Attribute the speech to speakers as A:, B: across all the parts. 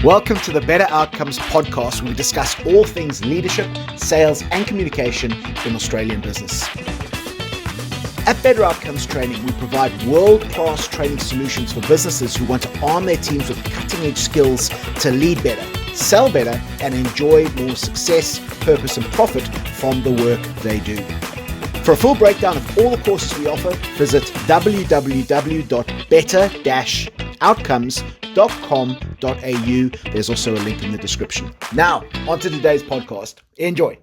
A: Welcome to the Better Outcomes podcast, where we discuss all things leadership, sales, and communication in Australian business. At Better Outcomes Training, we provide world-class training solutions for businesses who want to arm their teams with cutting-edge skills to lead better, sell better, and enjoy more success, purpose, and profit from the work they do. For a full breakdown of all the courses we offer, visit www.better-outcomes.com.au. There's also a link in the description. Now, on to today's podcast. Enjoy.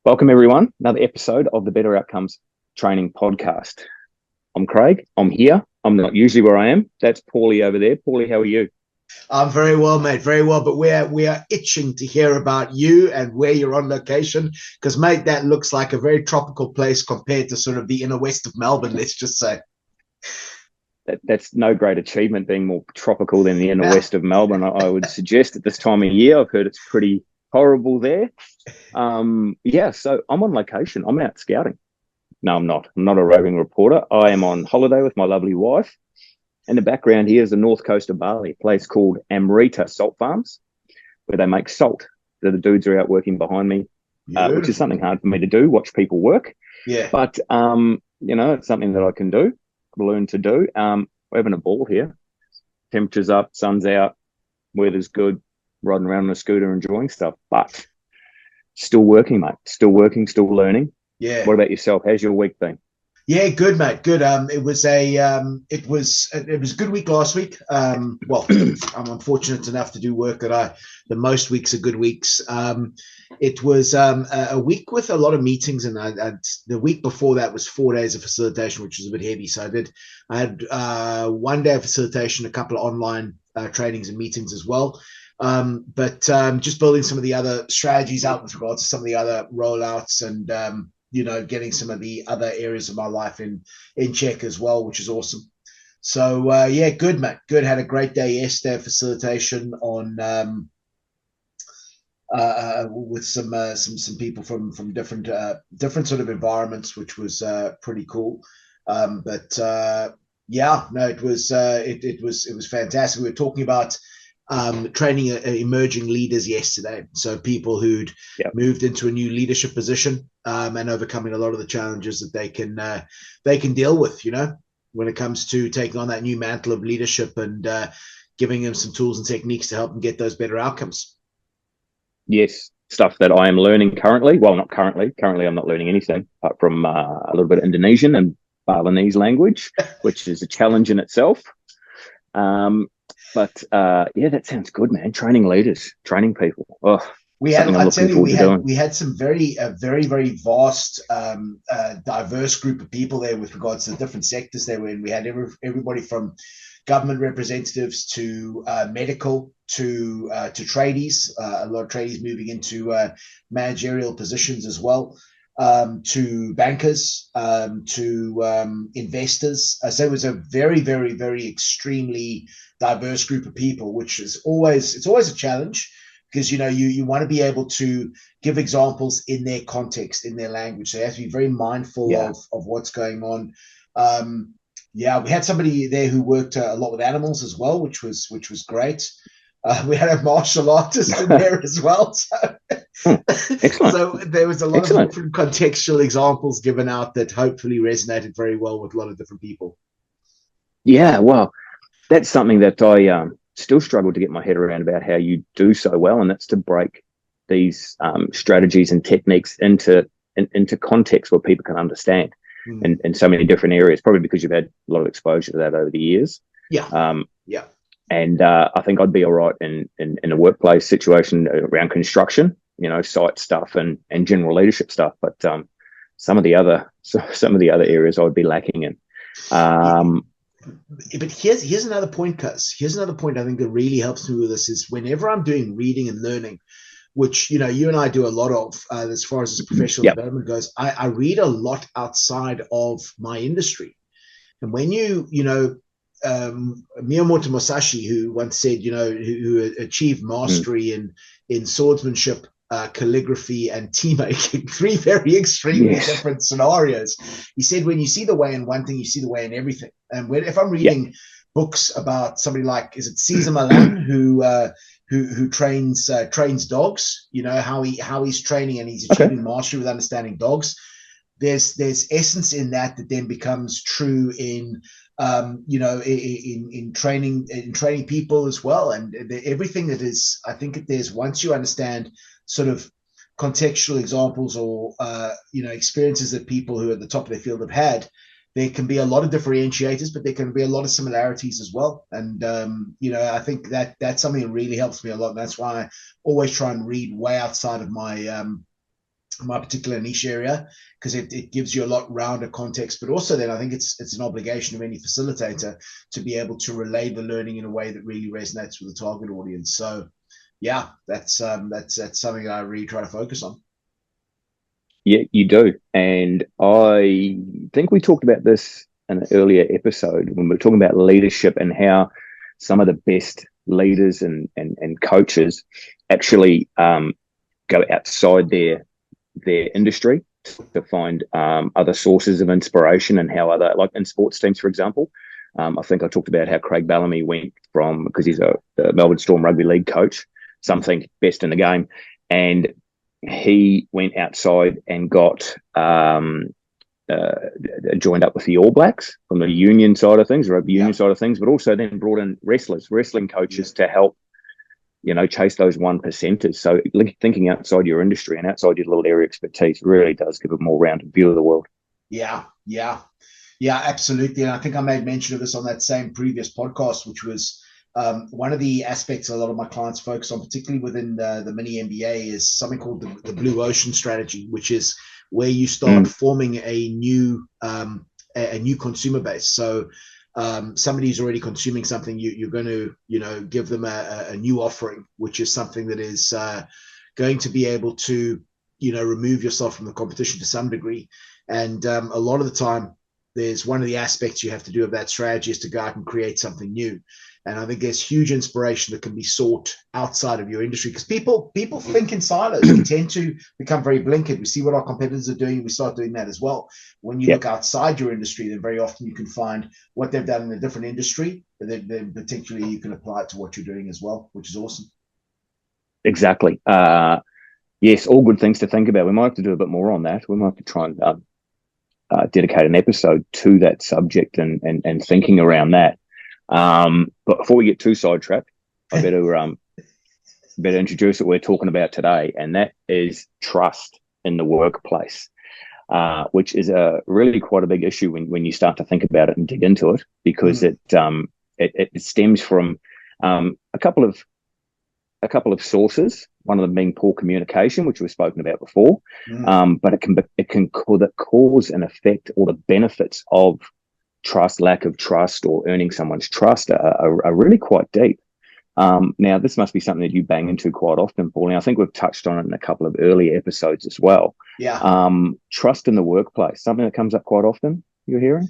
B: Welcome, everyone. Another episode of the Better Outcomes Training Podcast. I'm Craig. I'm here. I'm not usually where I am. That's Paulie over there. Paulie, how are you?
A: I'm very well, mate. Very well. But we are itching to hear about you and where you're on location, because, mate, that looks like a very tropical place compared to sort of the inner west of Melbourne, let's just say.
B: That's no great achievement, being more tropical than the inner west of Melbourne. I would suggest at this time of year. I've heard it's pretty horrible there. So I'm on location. I'm out scouting. No, I'm not. I'm not a roving reporter. I am on holiday with my lovely wife. In the background here is the north coast of Bali, a place called Amrita Salt Farms, where they make salt. The dudes are out working behind me, which is something hard for me to do, watch people work.
A: Yeah.
B: But, it's something that I can do, learn to do. We're having a ball here. Temperature's up, sun's out, weather's good, riding around on a scooter, enjoying stuff. But still working, mate. Still working, still learning.
A: Yeah.
B: What about yourself? How's your week been?
A: Yeah, good, mate. Good. It was a good week last week. I'm unfortunate enough to do work that the most weeks are good weeks. It was a week with a lot of meetings, and the week before that was 4 days of facilitation, which was a bit heavy. So I had 1 day of facilitation, a couple of online trainings and meetings as well. But just building some of the other strategies out with regards to some of the other rollouts and getting some of the other areas of my life in check as well, which is awesome. So good, mate. Good. Had a great day yesterday of facilitation on with some people from different sort of environments, which was pretty cool. It was fantastic. We were talking about training emerging leaders yesterday. So people who'd moved into a new leadership position and overcoming a lot of the challenges that they can deal with, when it comes to taking on that new mantle of leadership and giving them some tools and techniques to help them get those better outcomes.
B: Yes, stuff that I am learning currently. Well, not currently. Currently, I'm not learning anything apart from a little bit of Indonesian and Balinese language, which is a challenge in itself. But that sounds good, man. Training leaders, training people. Oh, we had
A: some very, very vast, diverse group of people there with regards to the different sectors they were in. We had everybody from government representatives to medical to tradies. A lot of tradies moving into managerial positions as well. To bankers, to investors. So it was a very, very, very extremely diverse group of people, which is always a challenge, because you want to be able to give examples in their context, in their language. So you have to be very mindful of what's going on. We had somebody there who worked a lot with animals as well, which was great. We had a martial artist in there as well. So,
B: excellent.
A: So there was a lot of different contextual examples given out that hopefully resonated very well with a lot of different people.
B: Yeah, well, that's something that I still struggle to get my head around about how you do so well, and that's to break these strategies and techniques into context where people can understand in so many different areas, probably because you've had a lot of exposure to that over the years. And I think I'd be all right in a workplace situation around construction, site stuff and general leadership stuff. But some of the other areas I would be lacking in.
A: But here's another point, Cuz. Here's another point I think that really helps me with this is whenever I'm doing reading and learning, which, you and I do a lot of as far as this professional development goes, I read a lot outside of my industry. And when Miyamoto Musashi, who once said, who achieved mastery in swordsmanship, calligraphy, and tea making, three very extremely different scenarios. He said, when you see the way in one thing, you see the way in everything. And if I'm reading books about somebody like, is it Cesar Millan, who trains dogs, how he's training and he's
B: Okay.
A: achieving mastery with understanding dogs. There's essence in that then becomes true in in training people as well, and everything that is, I think there's, once you understand sort of contextual examples or experiences that people who are at the top of their field have had, there can be a lot of differentiators, but there can be a lot of similarities as well. And I think that's something that really helps me a lot. And that's why I always try and read way outside of my particular niche area, because it gives you a lot rounder context. But also then I think it's an obligation of any facilitator to be able to relay the learning in a way that really resonates with the target audience. So yeah, that's something that I really try to focus on.
B: Yeah, you do. And I think we talked about this in an earlier episode when we were talking about leadership and how some of the best leaders and coaches actually go outside their industry to find other sources of inspiration, and how other, like in sports teams, for example. I think I talked about how Craig Bellamy went from, because he's a Melbourne Storm rugby league coach, something best in the game, and he went outside and got joined up with the All Blacks from the union side of things, rugby union side of things, but also then brought in wrestling coaches to help, chase those 1%ers. So thinking outside your industry and outside your little area of expertise really does give a more rounded view of the world.
A: Yeah, absolutely. And I think I made mention of this on that same previous podcast, which was one of the aspects a lot of my clients focus on, particularly within the mini MBA, is something called the blue ocean strategy, which is where you start forming a new consumer base. So somebody who's already consuming something, you're going to give them a new offering, which is something that is going to be able to remove yourself from the competition to some degree. And a lot of the time, there's one of the aspects you have to do of that strategy is to go out and create something new. And I think there's huge inspiration that can be sought outside of your industry, because people think in silos. We tend to become very blinkered. We see what our competitors are doing, we start doing that as well. When you look outside your industry, then very often you can find what they've done in a different industry, but then particularly you can apply it to what you're doing as well, which is awesome.
B: Exactly. Yes, all good things to think about. We might have to do a bit more on that. We might have to try and dedicate an episode to that subject and thinking around that. But before we get too sidetracked, I better introduce what we're talking about today, and that is trust in the workplace, which is really quite a big issue when you start to think about it and dig into it, because it stems from a couple of sources. One of them being poor communication, which we've spoken about before, but it can cause an effect, or the benefits of trust, lack of trust, or earning someone's trust are really quite deep. Now, this must be something that you bang into quite often, Paul. And I think we've touched on it in a couple of earlier episodes as well.
A: Yeah.
B: Trust in the workplace, something that comes up quite often, you're hearing?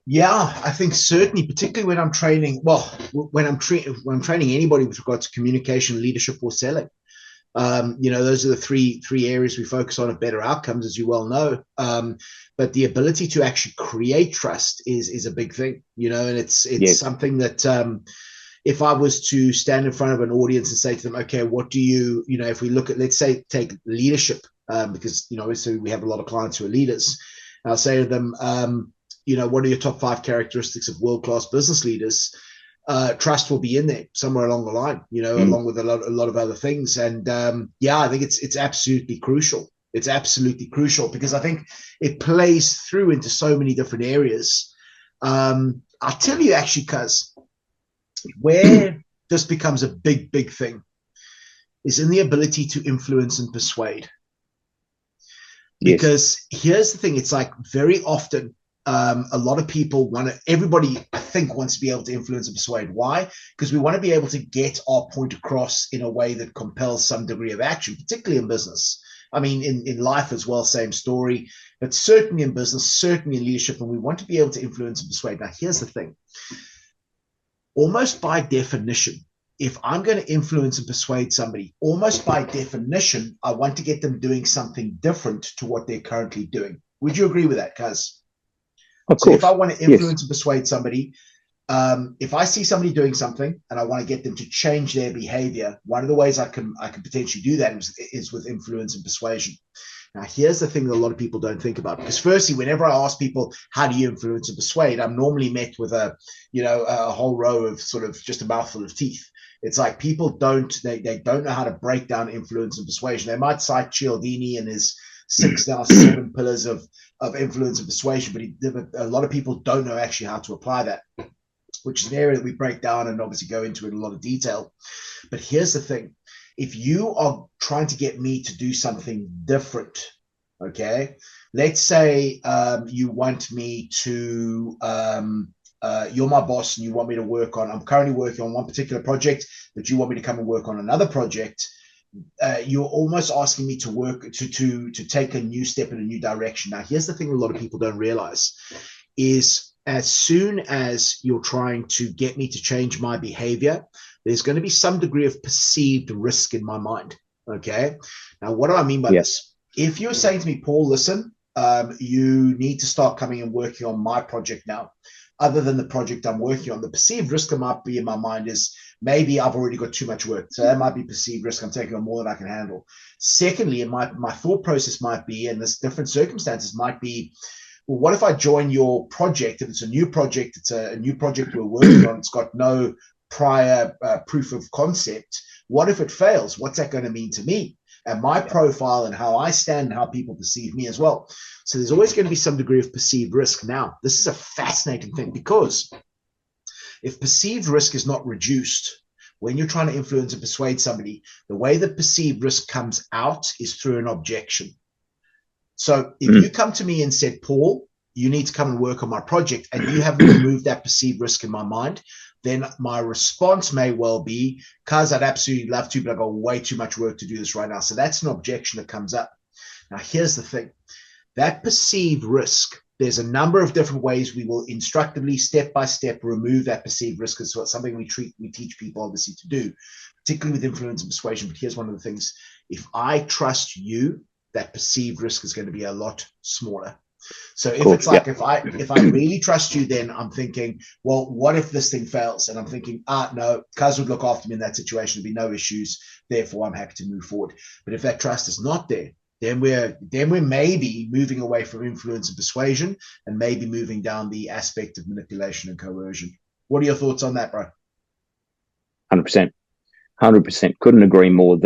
A: Yeah, I think certainly, particularly when I'm training. Well, when I'm training anybody with regard to communication, leadership, or selling. Those are the three areas we focus on of better outcomes, as you well know. But the ability to actually create trust is a big thing, and it's something that if I was to stand in front of an audience and say to them, okay, what do you, if we look at, let's say, take leadership, because, obviously we have a lot of clients who are leaders. I'll say to them, what are your top 5 characteristics of world-class business leaders? Trust will be in there somewhere along the line, along with a lot of other things. And I think it's absolutely crucial. It's absolutely crucial, because I think it plays through into so many different areas. I'll tell you actually, cuz where this becomes a big, big thing is in the ability to influence and persuade. Because here's the thing, it's like very often a lot of people everybody I think wants to be able to influence and persuade. Why? Because we want to be able to get our point across in a way that compels some degree of action, particularly in business. I mean, in life as well, same story, but certainly in business, certainly in leadership, and we want to be able to influence and persuade. Now, here's the thing. Almost by definition, if I'm going to influence and persuade somebody, almost by definition, I want to get them doing something different to what they're currently doing. Would you agree with that, Kaz?
B: Of course.
A: If I want to influence and persuade somebody, If I see somebody doing something and I want to get them to change their behavior, one of the ways I can potentially do that is with influence and persuasion. Now, here's the thing that a lot of people don't think about, because firstly, whenever I ask people, how do you influence and persuade, I'm normally met with a whole row of sort of just a mouthful of teeth. It's like people they don't know how to break down influence and persuasion. They might cite Cialdini and his 7 pillars of influence and persuasion, but a lot of people don't know actually how to apply that, which is an area that we break down and obviously go into in a lot of detail. But here's the thing. If you are trying to get me to do something different, okay, let's say you want me to, you're my boss and you want me to work on, I'm currently working on one particular project, but you want me to come and work on another project. You're almost asking me to work to take a new step in a new direction. Now, here's the thing a lot of people don't realize is as soon as you're trying to get me to change my behavior, there's going to be some degree of perceived risk in my mind. Okay. Now, what do I mean by this? If you're saying to me, Paul, listen, you need to start coming and working on my project now, other than the project I'm working on, the perceived risk that might be in my mind is maybe I've already got too much work. So that might be perceived risk. I'm taking on more than I can handle. Secondly, my thought process might be, and this different circumstances might be, well, what if I join your project? If it's a new project, it's a new project we're working on, it's got no prior proof of concept. What if it fails? What's that going to mean to me and my profile and how I stand and how people perceive me as well? So there's always going to be some degree of perceived risk. Now, this is a fascinating thing, because if perceived risk is not reduced, when you're trying to influence and persuade somebody, the way that perceived risk comes out is through an objection. So if you come to me and said, Paul, you need to come and work on my project, and you haven't removed that perceived risk in my mind, then my response may well be, cuz I'd absolutely love to, but I've got way too much work to do this right now. So that's an objection that comes up. Now, here's the thing. That perceived risk, there's a number of different ways we will instructively, step by step, remove that perceived risk. It's something we teach people, obviously, to do, particularly with influence and persuasion. But here's one of the things. If I trust you, that perceived risk is going to be a lot smaller. So if it's like, if I really trust you, then I'm thinking, well, what if this thing fails? And I'm thinking, no, Cuz would look after me in that situation. There'd be no issues. Therefore, I'm happy to move forward. But if that trust is not there, then we're maybe moving away from influence and persuasion and maybe moving down the aspect of manipulation and coercion. What are your thoughts on that, bro?
B: 100%. 100%. Couldn't agree more.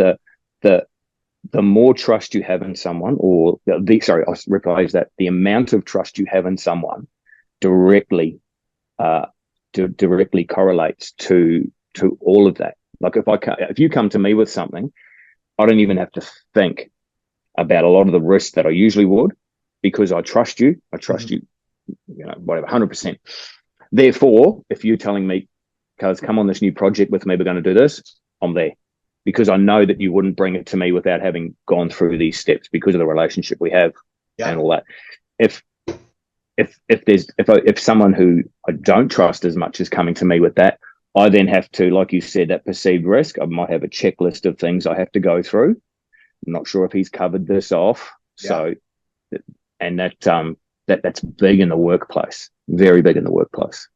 B: The more trust you have in someone, or I'll rephrase that, the amount of trust you have in someone directly correlates to all of that. Like if you come to me with something, I don't even have to think about a lot of the risks that I usually would, because I trust you. I trust you, whatever, 100%. Therefore, if you're telling me, Cuz, come on this new project with me, we're going to do this, I'm there. Because I know that you wouldn't bring it to me without having gone through these steps, because of the relationship we have and all that. If someone who I don't trust as much is coming to me with that, I then have to, like you said, that perceived risk. I might have a checklist of things I have to go through. I'm not sure if he's covered this off. Yeah. So, and that's big in the workplace, very big in the workplace.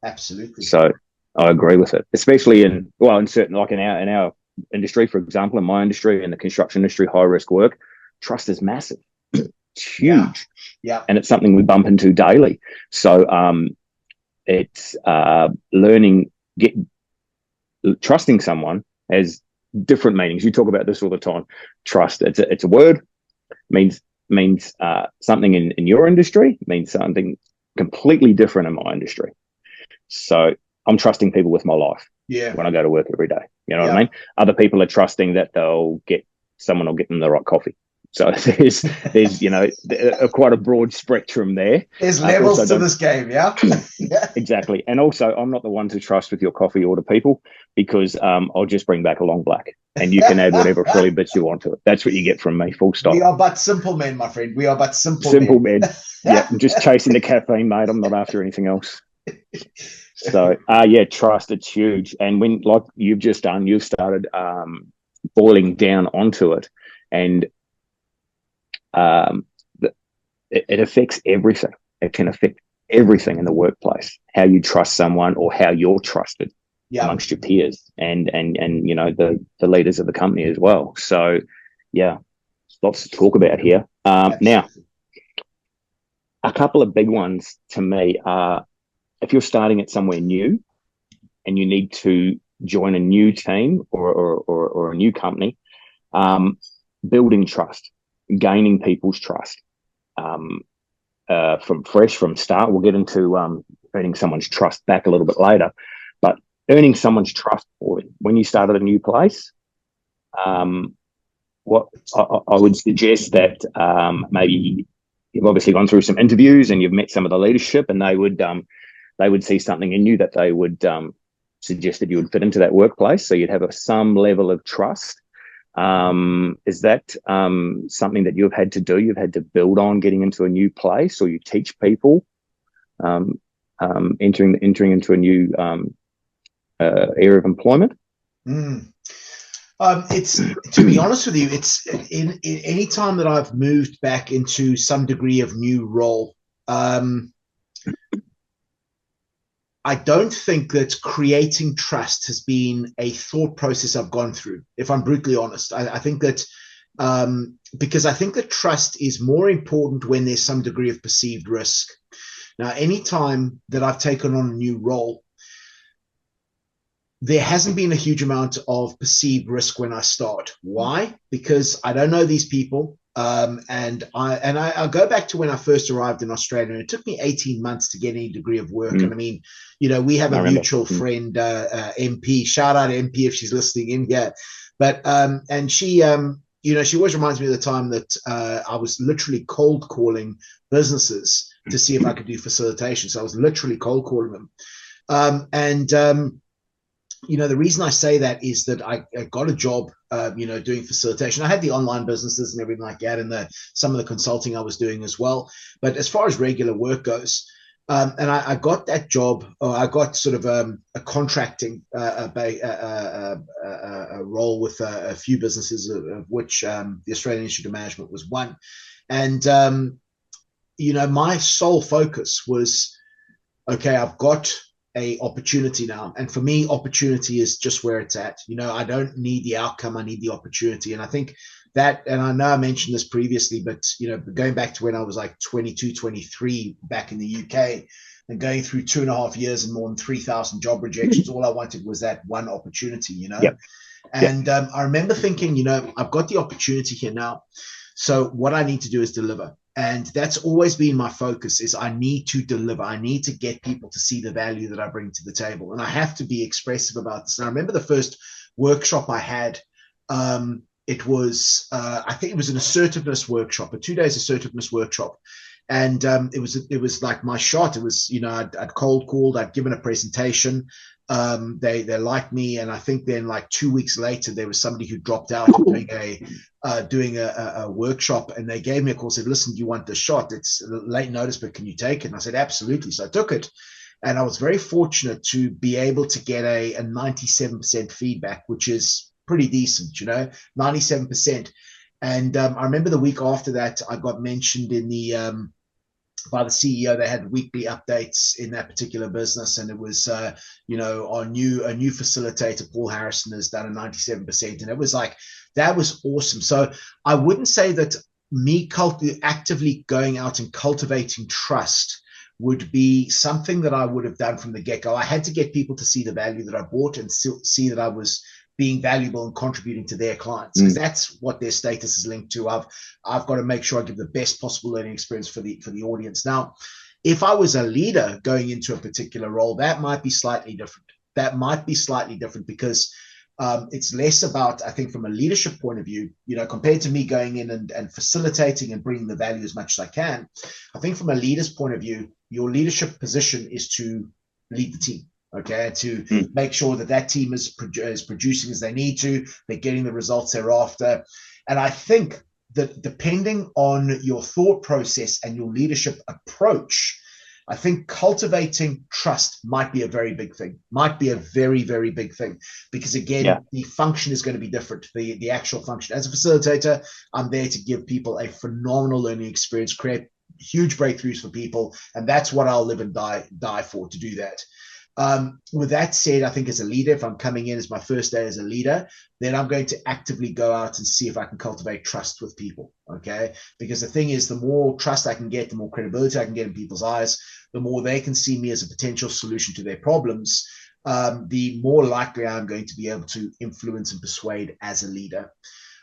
A: Absolutely.
B: So I agree with it, especially in certain, like in our industry, for example, in my industry, in the construction industry, high risk work, trust is massive. It's huge.
A: Yeah.
B: And it's something we bump into daily. So it's trusting someone has different meanings. You talk about this all the time. Trust, it's a word, means something in your industry, means something completely different in my industry. So I'm trusting people with my life.
A: Yeah.
B: When I go to work every day, you know what I mean? Other people are trusting that someone will get them the right coffee. So there's quite a broad spectrum there.
A: There's levels to this game, yeah?
B: Exactly. And also, I'm not the one to trust with your coffee order, people, because I'll just bring back a long black, and you can add whatever frilly bits you want to it. That's what you get from me, full stop.
A: We are but simple men, my friend. We are but simple
B: men. Yeah, I'm just chasing the caffeine, mate. I'm not after anything else. So, trust, it's huge. And when, like you've just done, you've started boiling down onto it, and it affects everything. It can affect everything in the workplace, how you trust someone or how you're trusted amongst your peers and you know, the leaders of the company as well. So yeah, lots to talk about here. Now, a couple of big ones to me are, if you're starting at somewhere new and you need to join a new team or a new company, building trust, gaining people's trust from start. We'll get into earning someone's trust back a little bit later, but earning someone's trust when you start at a new place. What I would suggest that maybe you've obviously gone through some interviews and you've met some of the leadership, and they would see something in you that they would suggest that you would fit into that workplace. So you'd have some level of trust. Is that something that you've had to do? You've had to build on getting into a new place, or you teach people entering into a new area of employment?
A: It's, to be honest with you, it's in any time that I've moved back into some degree of new role, I don't think that creating trust has been a thought process I've gone through, if I'm brutally honest. I think that because I think that trust is more important when there's some degree of perceived risk. Now, any time that I've taken on a new role, there hasn't been a huge amount of perceived risk when I start. Why? Because I don't know these people. And I'll go back to when I first arrived in Australia, and it took me 18 months to get any degree of work. And I mean, you know, we have a mutual friend, MP. Shout out to MP if she's listening in here. But and she, you know, she always reminds me of the time that I was literally cold calling businesses to see if I could do facilitation. So I was literally cold calling them. You know, the reason I say that is that I got a job, you know, doing facilitation. I had the online businesses and everything like that, and some of the consulting I was doing as well. But as far as regular work goes, and I got that job, or I got sort of a contracting a role with a few businesses, of which the Australian Institute of Management was one. And, you know, my sole focus was, okay, I've got a opportunity now, and for me, opportunity is just where it's at. You know, I don't need the outcome, I need the opportunity. And I think that, and I know I mentioned this previously, but you know, going back to when I was like 22, 23 back in the UK, and going through 2.5 years and more than 3,000 job rejections, all I wanted was that one opportunity, you know. And I remember thinking, you know, I've got the opportunity here now, so what I need to do is deliver. And that's always been my focus, is I need to deliver. I need to get people to see the value that I bring to the table. And I have to be expressive about this. And I remember the first workshop I had, it was, I think it was an assertiveness workshop, a 2 days assertiveness workshop. And it was like my shot. It was, you know, I'd cold called, I'd given a presentation. They liked me, and I think then like 2 weeks later there was somebody who dropped out doing a workshop, and they gave me a call, said, listen, do you want the shot? It's late notice, but can you take it? And I said, absolutely. So I took it, and I was very fortunate to be able to get a 97% feedback, which is pretty decent, you know, 97%. And I remember the week after that, I got mentioned in the by the CEO. They had weekly updates in that particular business, and it was, you know, a new facilitator, Paul Harrison, has done a 97%, and it was like, that was awesome. So I wouldn't say that me actively going out and cultivating trust would be something that I would have done from the get-go. I had to get people to see the value that I brought and see that I was being valuable and contributing to their clients, because that's what their status is linked to. I've got to make sure I give the best possible learning experience for the audience. Now, if I was a leader going into a particular role, that might be slightly different. Because it's less about, I think, from a leadership point of view, you know, compared to me going in and facilitating and bringing the value as much as I can. I think from a leader's point of view, your leadership position is to lead the team. Okay, to make sure that team is producing as they need to, they're getting the results they're after. And I think that depending on your thought process and your leadership approach, I think cultivating trust might be a very big thing, very big thing, because again, the function is going to be different. The actual function as a facilitator, I'm there to give people a phenomenal learning experience, create huge breakthroughs for people, and that's what I'll live and die for, to do that. With that said, I think as a leader, if I'm coming in as my first day as a leader, then I'm going to actively go out and see if I can cultivate trust with people. Okay. Because the thing is, the more trust I can get, the more credibility I can get in people's eyes, the more they can see me as a potential solution to their problems, the more likely I'm going to be able to influence and persuade as a leader.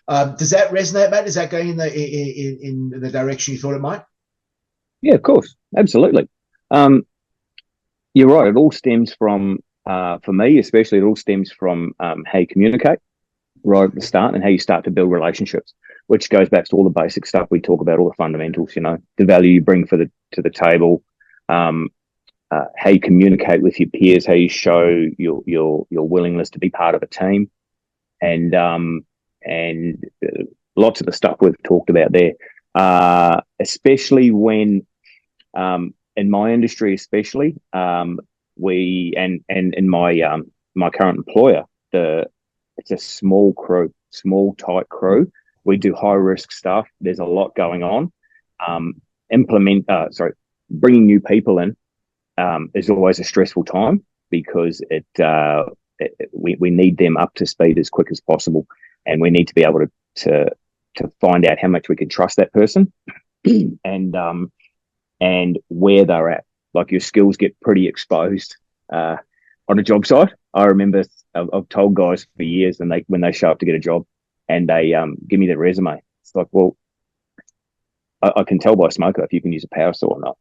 A: Does that resonate, Matt? Is that going in the direction you thought it might?
B: Yeah, of course. Absolutely. You're right. It all stems from, for me especially, it all stems from how you communicate right at the start and how you start to build relationships, which goes back to all the basic stuff we talk about, all the fundamentals, the value you bring to the table, how you communicate with your peers, how you show your willingness to be part of a team, and lots of the stuff we've talked about there, especially when in my industry, especially we and in my current employer, it's a small crew, small tight crew. We do high risk stuff. There's a lot going on. Bringing new people in is always a stressful time because we need them up to speed as quick as possible, and we need to be able to find out how much we can trust that person and where they're at. Like, your skills get pretty exposed on a job site. I remember I've told guys for years, and when they show up to get a job and they give me their resume, it's like, well, I can tell by Smoko if you can use a power saw or not.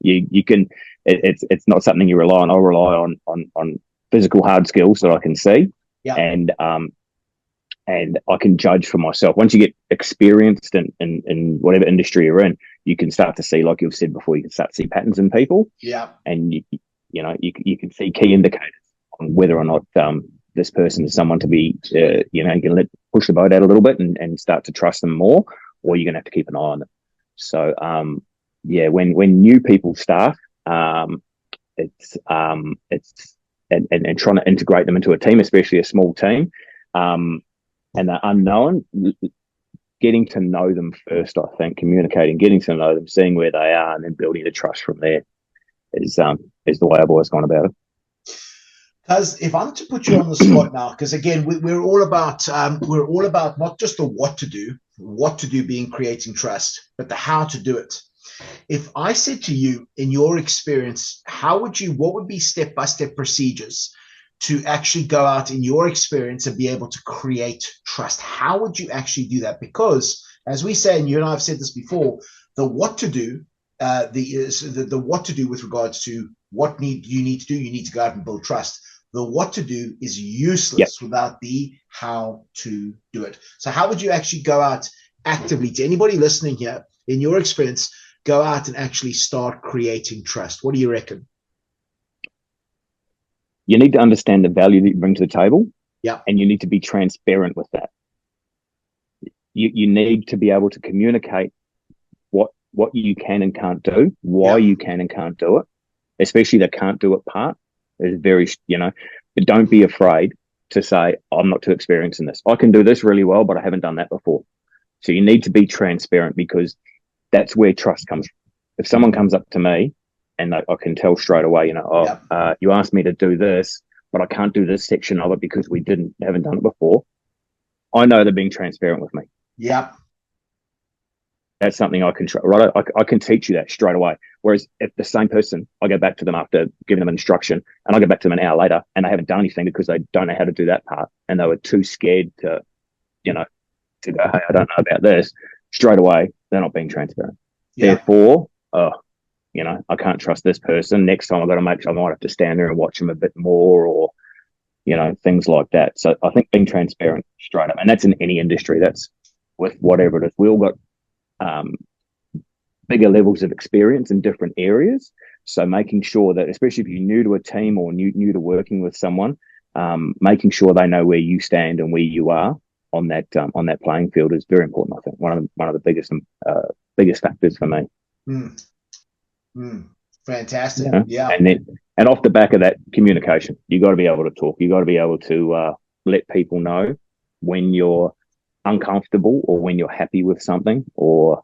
B: You can. It's not something you rely on. I rely on physical hard skills that I can see, and I can judge for myself. Once you get experienced in whatever industry you're in, you can start to see, like you've said before, you can start to see patterns in people.
A: Yeah,
B: and you can see key indicators on whether or not this person is someone to be, you can push the boat out a little bit and start to trust them more, or you're going to have to keep an eye on them. So, when new people start, it's and trying to integrate them into a team, especially a small team, and the unknown, getting to know them first, I think, communicating, getting to know them, seeing where they are, and then building the trust from there is the way I've always gone about it.
A: Because if I'm to put you on the spot now, because again, we're all about not just the what to do being creating trust, but the how to do it. If I said to you, in your experience, what would be step-by-step procedures to actually go out in your experience and be able to create trust? How would you actually do that? Because as we say, and you and I have said this before, the what to do, the what to do with regards to what you need to do, you need to go out and build trust. The what to do is useless without the how to do it. So how would you actually go out actively, to anybody listening here, in your experience, go out and actually start creating trust? What do you reckon?
B: You need to understand the value that you bring to the table.
A: Yeah.
B: And you need to be transparent with that. You need to be able to communicate what you can and can't do, why you can and can't do it, especially the can't do it part. Is very, but don't be afraid to say, I'm not too experienced in this. I can do this really well, but I haven't done that before. So you need to be transparent, because that's where trust comes from. If someone comes up to me and I can tell straight away, you asked me to do this, but I can't do this section of it because we haven't done it before, I know they're being transparent with me.
A: Yeah.
B: That's something I can, right? I can teach you that straight away. Whereas if the same person, I go back to them after giving them instruction, and I go back to them an hour later and they haven't done anything because they don't know how to do that part, and they were too scared to go, hey, I don't know about this, straight away, they're not being transparent. Yeah. Therefore, I can't trust this person. Next time I've got to make sure I might have to stand there and watch them a bit more, or, things like that. So I think being transparent straight up, and that's in any industry, that's with whatever it is. We all got bigger levels of experience in different areas. So making sure that, especially if you're new to a team or new to working with someone, making sure they know where you stand and where you are on that playing field is very important. I think one of the biggest factors for me.
A: Fantastic. Yeah.
B: And off the back of that, communication. You got to be able to talk. You got to be able to let people know when you're uncomfortable or when you're happy with something, or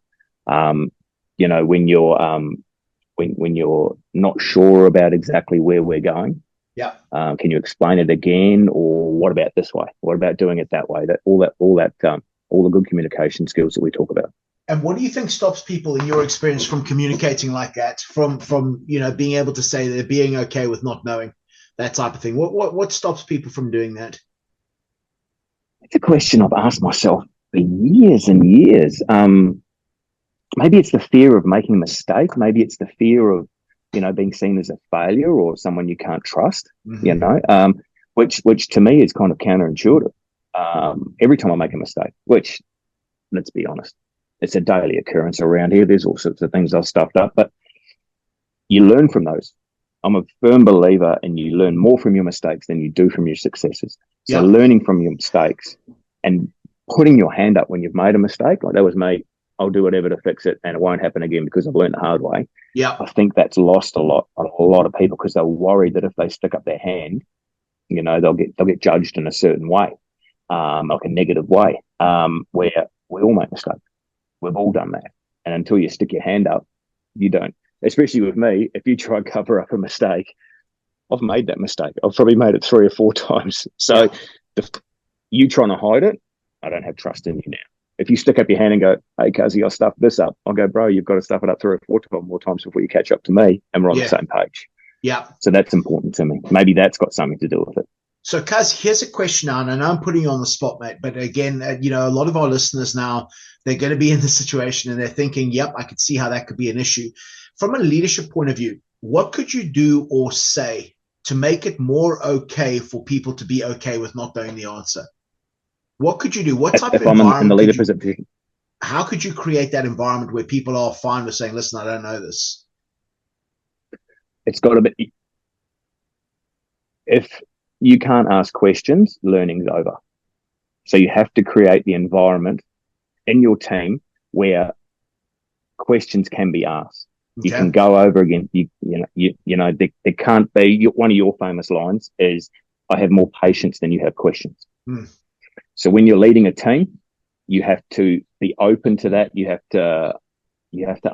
B: you know, when you're not sure about exactly where we're going.
A: Yeah.
B: Can you explain it again, or what about this way? What about doing it that way? All the good communication skills that we talk about.
A: And what do you think stops people, in your experience, from communicating like that? From being able to say they're being okay with not knowing, that type of thing. What stops people from doing that?
B: It's a question I've asked myself for years and years. Maybe it's the fear of making a mistake. Maybe it's the fear of, being seen as a failure or someone you can't trust. Mm-hmm. Which to me is kind of counterintuitive. Every time I make a mistake, which, let's be honest, it's a daily occurrence around here. There's all sorts of things I've stuffed up, but you learn from those. I'm a firm believer, and you learn more from your mistakes than you do from your successes. So learning from your mistakes and putting your hand up when you've made a mistake, like that was me. I'll do whatever to fix it, and it won't happen again because I've learned the hard way.
A: Yeah,
B: I think that's lost a lot of people, because they're worried that if they stick up their hand, they'll get judged in a certain way, like a negative way, where we all make mistakes. We've all done that, and until you stick your hand up, you don't. Especially with me, if you try and cover up a mistake, I've made that mistake. I've probably made it 3 or 4 times. So you trying to hide it, I don't have trust in you now. If you stick up your hand and go, "Hey, Cuzzy, I'll stuff this up," I'll go, "Bro, you've got to stuff it up 3 or 4 more times before you catch up to me, and we're on the same page."
A: Yeah.
B: So that's important to me. Maybe that's got something to do with it.
A: So, Cuz, here's a question now, and I know I'm putting you on the spot, mate. But again, a lot of our listeners now, they're going to be in this situation, and they're thinking, "Yep, I could see how that could be an issue." From a leadership point of view, what could you do or say to make it more okay for people to be okay with not knowing the answer? What could you do? What type of environment?
B: I'm in the leader position.
A: How could you create that environment where people are fine with saying, "Listen, I don't know this"?
B: It's got to be. If you can't ask questions, learning's over. So you have to create the environment in your team where questions can be asked. Okay. You can go over again. There can't be. One of your famous lines is, "I have more patience than you have questions." So when you're leading a team, you have to be open to that. You have to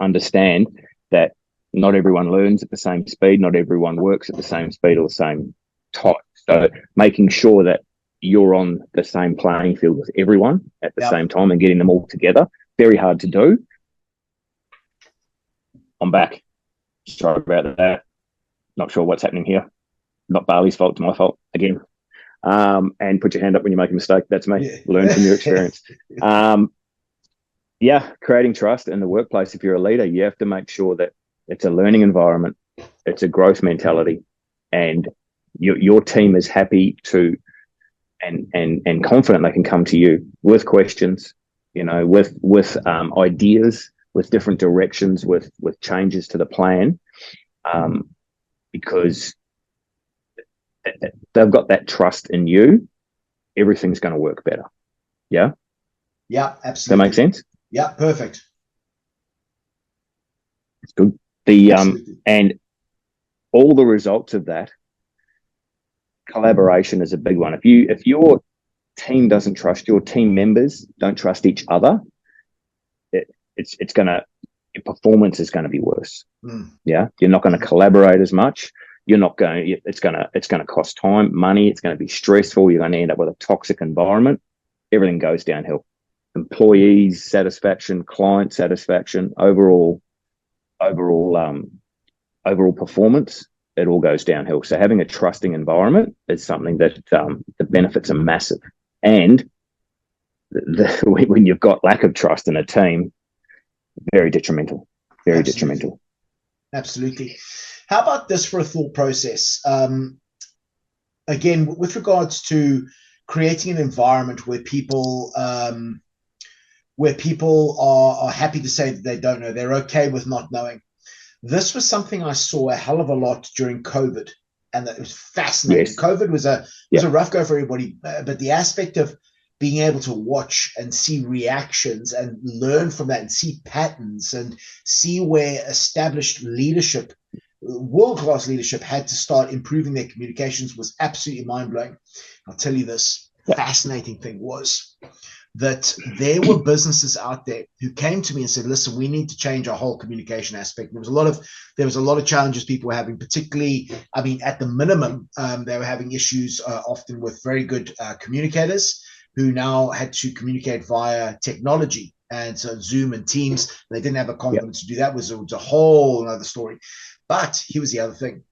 B: understand that not everyone learns at the same speed. Not everyone works at the same speed or the same type. So making sure that you're on the same playing field with everyone at the same time and getting them all together. Very hard to do. I'm back. Sorry about that. Not sure what's happening here. Not Bali's fault, it's my fault again. And put your hand up when you make a mistake. That's me. Yeah. Learn from your experience. Creating trust in the workplace. If you're a leader, you have to make sure that it's a learning environment, it's a growth mentality, and your team is happy to and confident they can come to you with questions, with ideas, with different directions, with changes to the plan, because they've got that trust in you. Everything's going to work better. Yeah.
A: Yeah, absolutely.
B: Does that make sense?
A: Yeah, perfect.
B: It's good. And all the results of that, collaboration is a big one. If your team doesn't trust, your team members don't trust each other, your performance is going to be worse. Yeah, you're not going to collaborate as much. It's going to cost time, money. It's going to be stressful. You're going to end up with a toxic environment. Everything goes downhill. Employees satisfaction, client satisfaction, overall performance, it all goes downhill. So having a trusting environment is something that the benefits are massive. And when you've got lack of trust in a team, very detrimental. Very detrimental.
A: Absolutely. How about this for a thought process? Again, with regards to creating an environment where people are happy to say that they don't know, they're okay with not knowing. This was something I saw a hell of a lot during COVID, and it was fascinating. Yes. COVID was a rough go for everybody, but the aspect of being able to watch and see reactions and learn from that and see patterns and see where established leadership, world-class leadership, had to start improving their communications was absolutely mind-blowing. I'll tell you this fascinating thing was that there were businesses out there who came to me and said, listen, we need to change our whole communication aspect. There was a lot of challenges people were having, particularly, I mean, at the minimum, they were having issues often with very good communicators who now had to communicate via technology. And so Zoom and Teams, they didn't have a confidence to do that. It was a whole other story. But here was the other thing.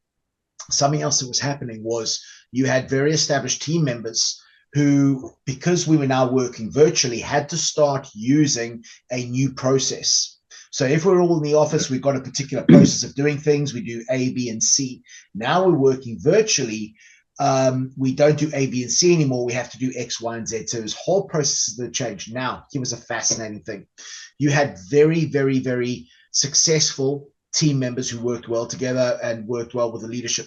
A: Something else that was happening was you had very established team members who, because we were now working virtually, had to start using a new process. So if we're all in the office, we've got a particular process of doing things. We do A, B, and C. Now we're working virtually. We don't do A, B, and C anymore. We have to do X, Y, and Z. So there's whole processes that change. Now, here was a fascinating thing. You had very, very, very successful team members who worked well together and worked well with the leadership.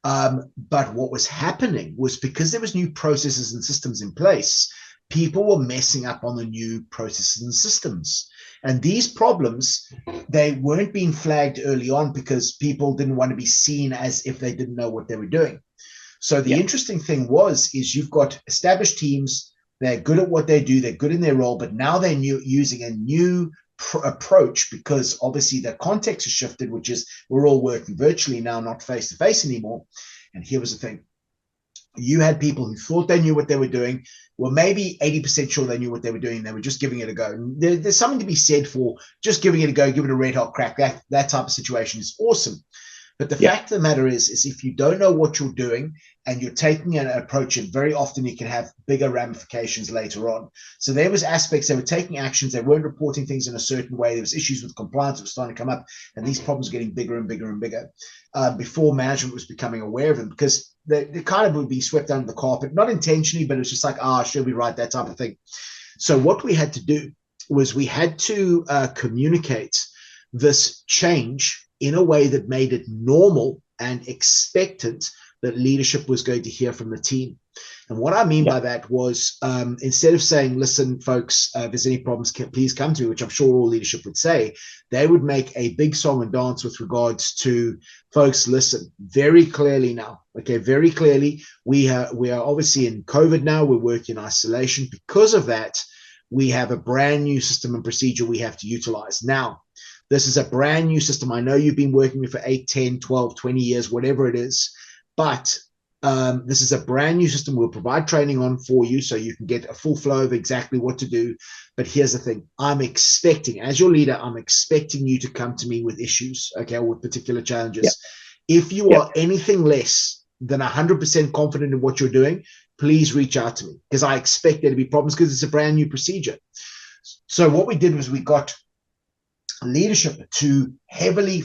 A: But what was happening was, because there was new processes and systems in place, people were messing up on the new processes and systems. And these problems, they weren't being flagged early on because people didn't want to be seen as if they didn't know what they were doing. So the interesting thing is you've got established teams, they're good at what they do, they're good in their role, but now they're using a new approach, because obviously the context has shifted, which is we're all working virtually now, not face to face anymore. And here was the thing. You had people who thought they knew what they were doing, were maybe 80% sure they knew what they were doing. They were just giving it a go. There's something to be said for just giving it a go, give it a red hot crack. That type of situation is awesome. But the fact of the matter is if you don't know what you're doing and you're taking an approach, and very often you can have bigger ramifications later on. So there was aspects, they were taking actions, they weren't reporting things in a certain way. There was issues with compliance that were starting to come up, and these problems were getting bigger and bigger and bigger before management was becoming aware of them, because they kind of would be swept under the carpet, not intentionally, but it was just like, should we write that type of thing? So what we had to do was we had to communicate this change in a way that made it normal and expectant that leadership was going to hear from the team. And what I mean by that was, instead of saying, listen, folks, if there's any problems, please come to me, which I'm sure all leadership would say, they would make a big song and dance with regards to, folks, listen, very clearly now, okay, very clearly, we are obviously in COVID now, we're working in isolation. Because of that, we have a brand new system and procedure we have to utilize. Now, this is a brand new system. I know you've been working with it for 8, 10, 12, 20 years, whatever it is. But this is a brand new system. We'll provide training on for you so you can get a full flow of exactly what to do. But here's the thing. I'm expecting, as your leader, I'm expecting you to come to me with issues, okay, or with particular challenges. If you are anything less than 100% confident in what you're doing, please reach out to me, because I expect there to be problems, because it's a brand new procedure. So what we did was we got leadership to heavily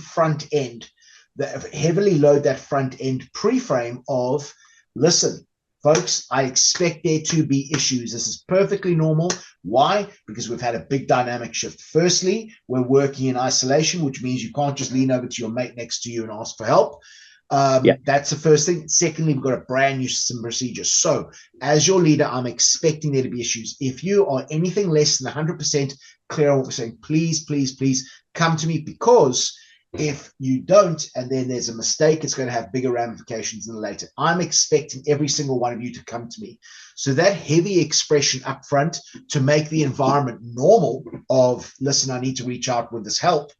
A: load that front end pre-frame of, listen, folks, I expect there to be issues. This is perfectly normal. Why? Because we've had a big dynamic shift. Firstly, we're working in isolation, which means you can't just lean over to your mate next to you and ask for help. That's the first thing. Secondly, we've got a brand new system procedure. So as your leader, I'm expecting there to be issues. If you are anything less than 100% clear on what we're saying, please, please, please come to me, because if you don't, and then there's a mistake, it's going to have bigger ramifications than later. I'm expecting every single one of you to come to me. So that heavy expression up front to make the environment normal of, listen, I need to reach out with this help,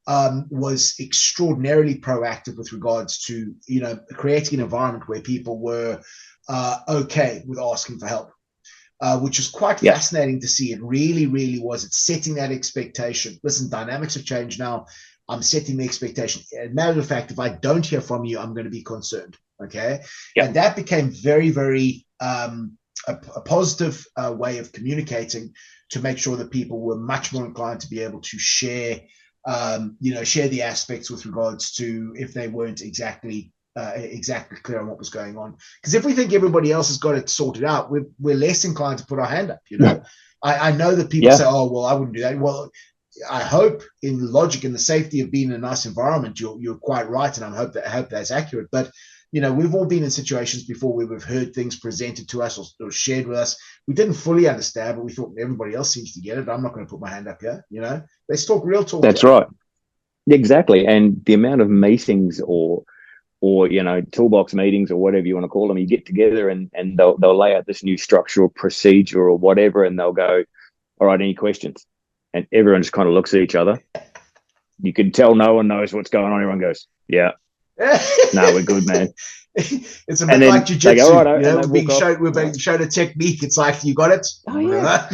A: was extraordinarily proactive with regards to, creating an environment where people were okay with asking for help, which was quite fascinating to see. It really, really was. It's setting that expectation. Listen, dynamics have changed now. I'm setting the expectation. As a matter of fact, if I don't hear from you, I'm going to be concerned. Okay. And that became very, very a positive way of communicating, to make sure that people were much more inclined to be able to share the aspects with regards to, if they weren't exactly clear on what was going on. Because if we think everybody else has got it sorted out, we're less inclined to put our hand up. I know that people say, oh, well, I wouldn't do that. Well, I hope, in logic and the safety of being in a nice environment, you're quite right, and I hope that's accurate. But we've all been in situations before where we've heard things presented to us or shared with us. We didn't fully understand, but we thought everybody else seems to get it. I'm not going to put my hand up here. Let's talk real talk.
B: That's right. Exactly. And the amount of meetings or or toolbox meetings or whatever you want to call them. You get together and they'll lay out this new structure or procedure or whatever, and they'll go, all right, any questions? And everyone just kind of looks at each other. You can tell no one knows what's going on. Everyone goes, yeah, no, we're good, man.
A: It's a bit like jiu-jitsu. We're being shown a technique. It's like, you got it?
B: Oh, yeah.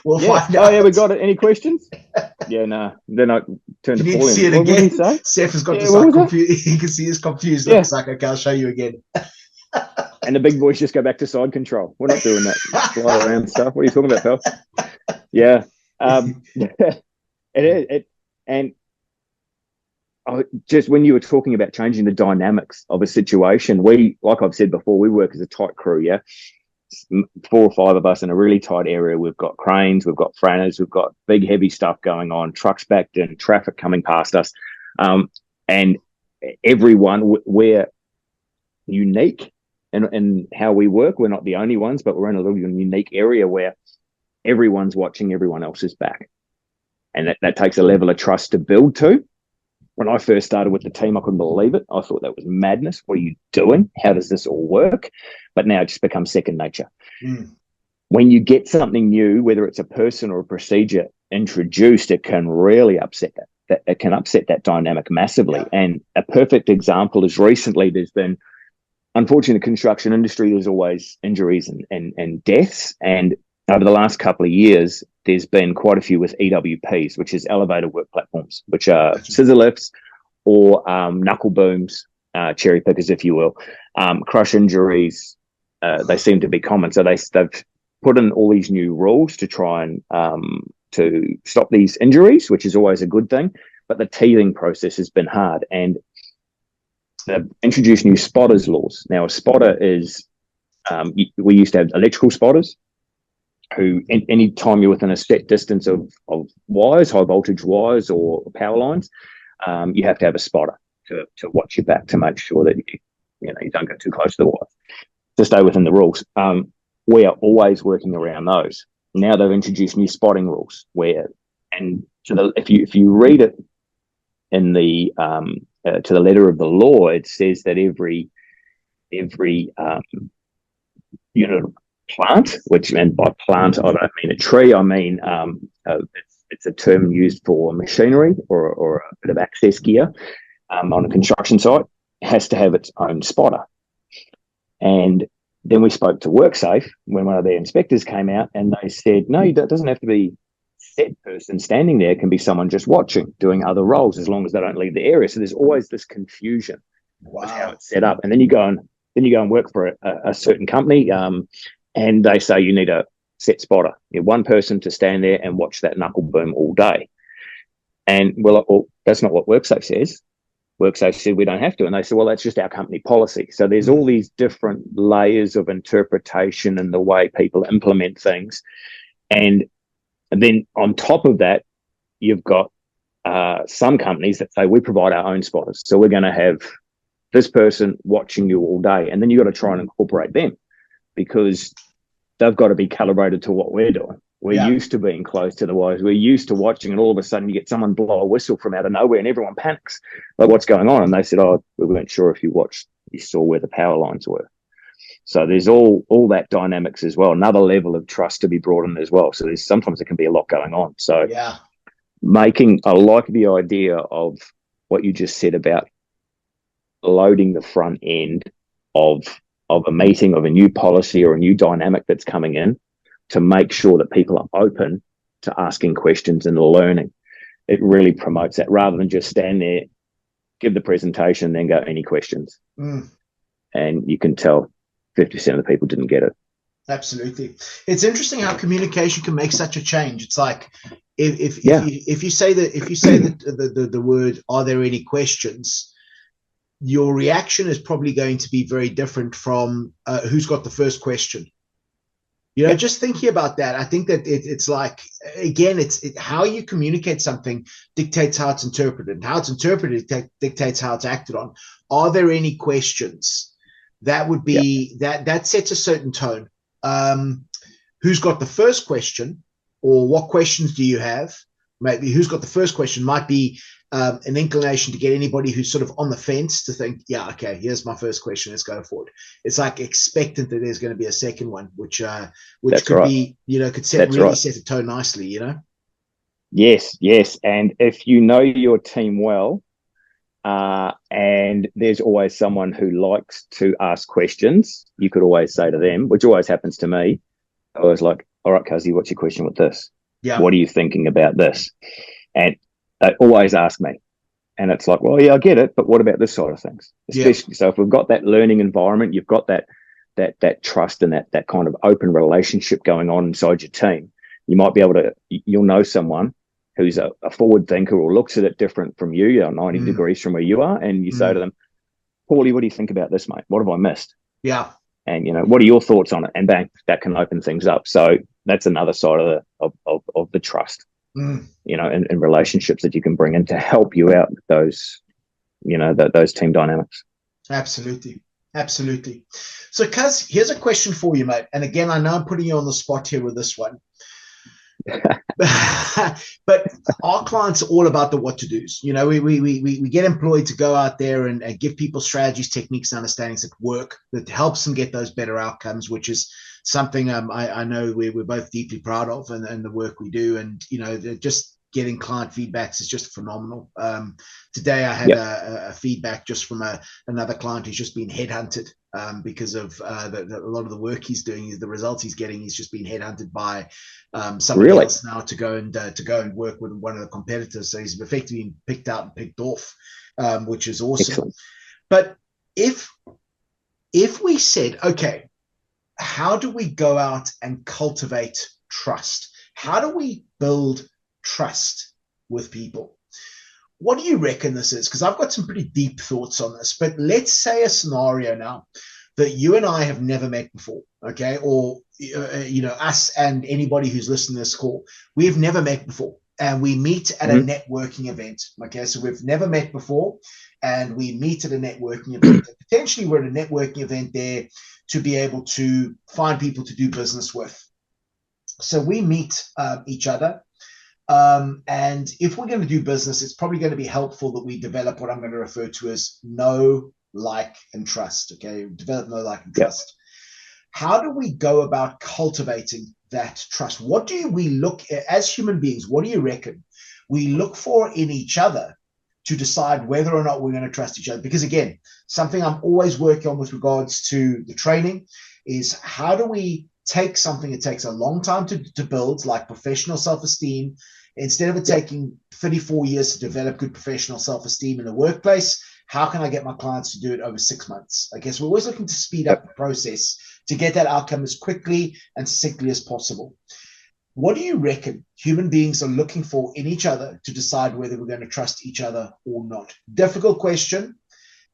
A: We'll find out.
B: Oh, yeah, we got it. Any questions? Yeah, no. Then I turn to Paul.
A: You need to see it again. Seth has got this like confused. You can see he's confused. Yeah. It's like, okay, I'll show you again.
B: And the big boys just go back to side control. We're not doing that fly around stuff. What are you talking about, pal? Yeah. And just when you were talking about changing the dynamics of a situation, we, like I've said before, we work as a tight crew, yeah? 4 or 5 of us in a really tight area. We've got cranes, we've got franners, we've got big, heavy stuff going on, trucks backed in, traffic coming past us. And everyone, we're unique in how we work. We're not the only ones, but we're in a little unique area where everyone's watching everyone else's back. And that takes a level of trust to build to. When I first started with the team, I couldn't believe it. I thought that was madness. What are you doing? How does this all work? But now it just becomes second nature. When you get something new, whether it's a person or a procedure introduced, it can really upset that. It can upset that dynamic massively. Yeah. And a perfect example is recently there's been, unfortunately, in the construction industry, there's always injuries and deaths. And over the last couple of years, there's been quite a few with EWPs, which is elevated work platforms, which are scissor lifts or knuckle booms, cherry pickers, if you will. Crush injuries, they seem to be common. So they've put in all these new rules to try and to stop these injuries, which is always a good thing. But the teething process has been hard. And they've introduced new spotters laws. Now, a spotter is, we used to have electrical spotters, who any time you're within a set distance of wires, high voltage wires or power lines, you have to have a spotter to watch your back to make sure that you don't go too close to the wires, to stay within the rules. We are always working around those. Now they've introduced new spotting rules if you read it in the to the letter of the law, it says that every unit of plant, and by plant I don't mean a tree, I mean it's a term used for machinery or a bit of access gear on a construction site, has to have its own spotter. And then we spoke to WorkSafe when one of their inspectors came out, and they said, no, it doesn't have to be set person standing there. It can be someone just watching, doing other roles, as long as they don't leave the area. So there's always this confusion with how it's set up. And then you go and work for a certain company, and they say you need a set spotter. You have one person to stand there and watch that knuckle boom all day. And we're like, well, that's not what WorkSafe says. WorkSafe said we don't have to. And they said, well, that's just our company policy. So there's all these different layers of interpretation and the way people implement things. And then on top of that, you've got some companies that say we provide our own spotters. So we're going to have this person watching you all day. And then you've got to try and incorporate them, because they've got to be calibrated to what we're doing. We're used to being close to the wires. We're used to watching, and all of a sudden you get someone blow a whistle from out of nowhere and everyone panics. Like, what's going on? And they said, oh, we weren't sure if you saw where the power lines were. So there's all that dynamics as well. Another level of trust to be brought in as well. So sometimes there can be a lot going on. So I like the idea of what you just said about loading the front end of a meeting, of a new policy or a new dynamic that's coming in, to make sure that people are open to asking questions and learning. It really promotes that, rather than just stand there, give the presentation, and then go, any questions? And you can tell 50% of the people didn't get it.
A: Absolutely. It's interesting how communication can make such a change. It's like if you say the word, are there any questions, your reaction is probably going to be very different from who's got the first question. Just thinking about that, I think that it's like, again, it's how you communicate something dictates how it's interpreted, and how it's interpreted dictates how it's acted on. Are there any questions? That would be that sets a certain tone. Who's got the first question, or what questions do you have, maybe who's got the first question might be an inclination to get anybody who's sort of on the fence to think, yeah, okay, here's my first question, let's go for it. It's like expectant that there's going to be a second one, which could be, could set a tone nicely,
B: Yes. And if you know your team well, and there's always someone who likes to ask questions, you could always say to them, which always happens to me, I was like, all right, Cuzzy, what's your question with this?
A: Yeah.
B: What are you thinking about this? And they always ask me. And it's like, well, yeah, I get it, but what about this side of things? Especially, so if we've got that learning environment, you've got that trust and that kind of open relationship going on inside your team, you might be able to, you'll know someone who's a forward thinker or looks at it different from you, 90 degrees from where you are, and you say to them, Paulie, what do you think about this, mate? What have I missed?
A: Yeah.
B: And, what are your thoughts on it? And bang, that can open things up. So that's another side of the trust, in relationships that you can bring in to help you out with those, those team dynamics.
A: Absolutely. So, Cuz, here's a question for you, mate. And again, I know I'm putting you on the spot here with this one. But our clients are all about the what to do's. We get employed to go out there and give people strategies, techniques, and understandings that work, that helps them get those better outcomes, which is something I know we're both deeply proud of, and the work we do. And just getting client feedbacks is just phenomenal. Today I had a feedback just from another client who's just been headhunted because of a lot of the work he's doing, the results he's getting. He's just been headhunted by somebody else now to go and work with one of the competitors. So he's effectively been picked out and picked off, which is awesome. Excellent. But if we said, okay, how do we go out and cultivate trust? How do we build trust with people? What do you reckon this is? Because I've got some pretty deep thoughts on this, but let's say a scenario now that you and I have never met before, okay? Or, us and anybody who's listening to this call, we have never met before, and we meet at a networking event, okay? So we've never met before, and we meet at a networking event. Potentially we're at a networking event there to be able to find people to do business with. So we meet each other. And if we're going to do business, it's probably going to be helpful that we develop what I'm going to refer to as know, like, and trust. Okay, develop, know, like, and trust. How do we go about cultivating that trust? What do we look at as human beings? What do you reckon we look for in each other to decide whether or not we're going to trust each other? Because again, something I'm always working on with regards to the training is how do we take something that takes a long time to build, like professional self-esteem, instead of it taking 34 years to develop good professional self-esteem in the workplace, how can I get my clients to do it over 6 months? I guess we're always looking to speed up the process to get that outcome as quickly and succinctly as possible. What do you reckon human beings are looking for in each other to decide whether we're going to trust each other or not? Difficult question,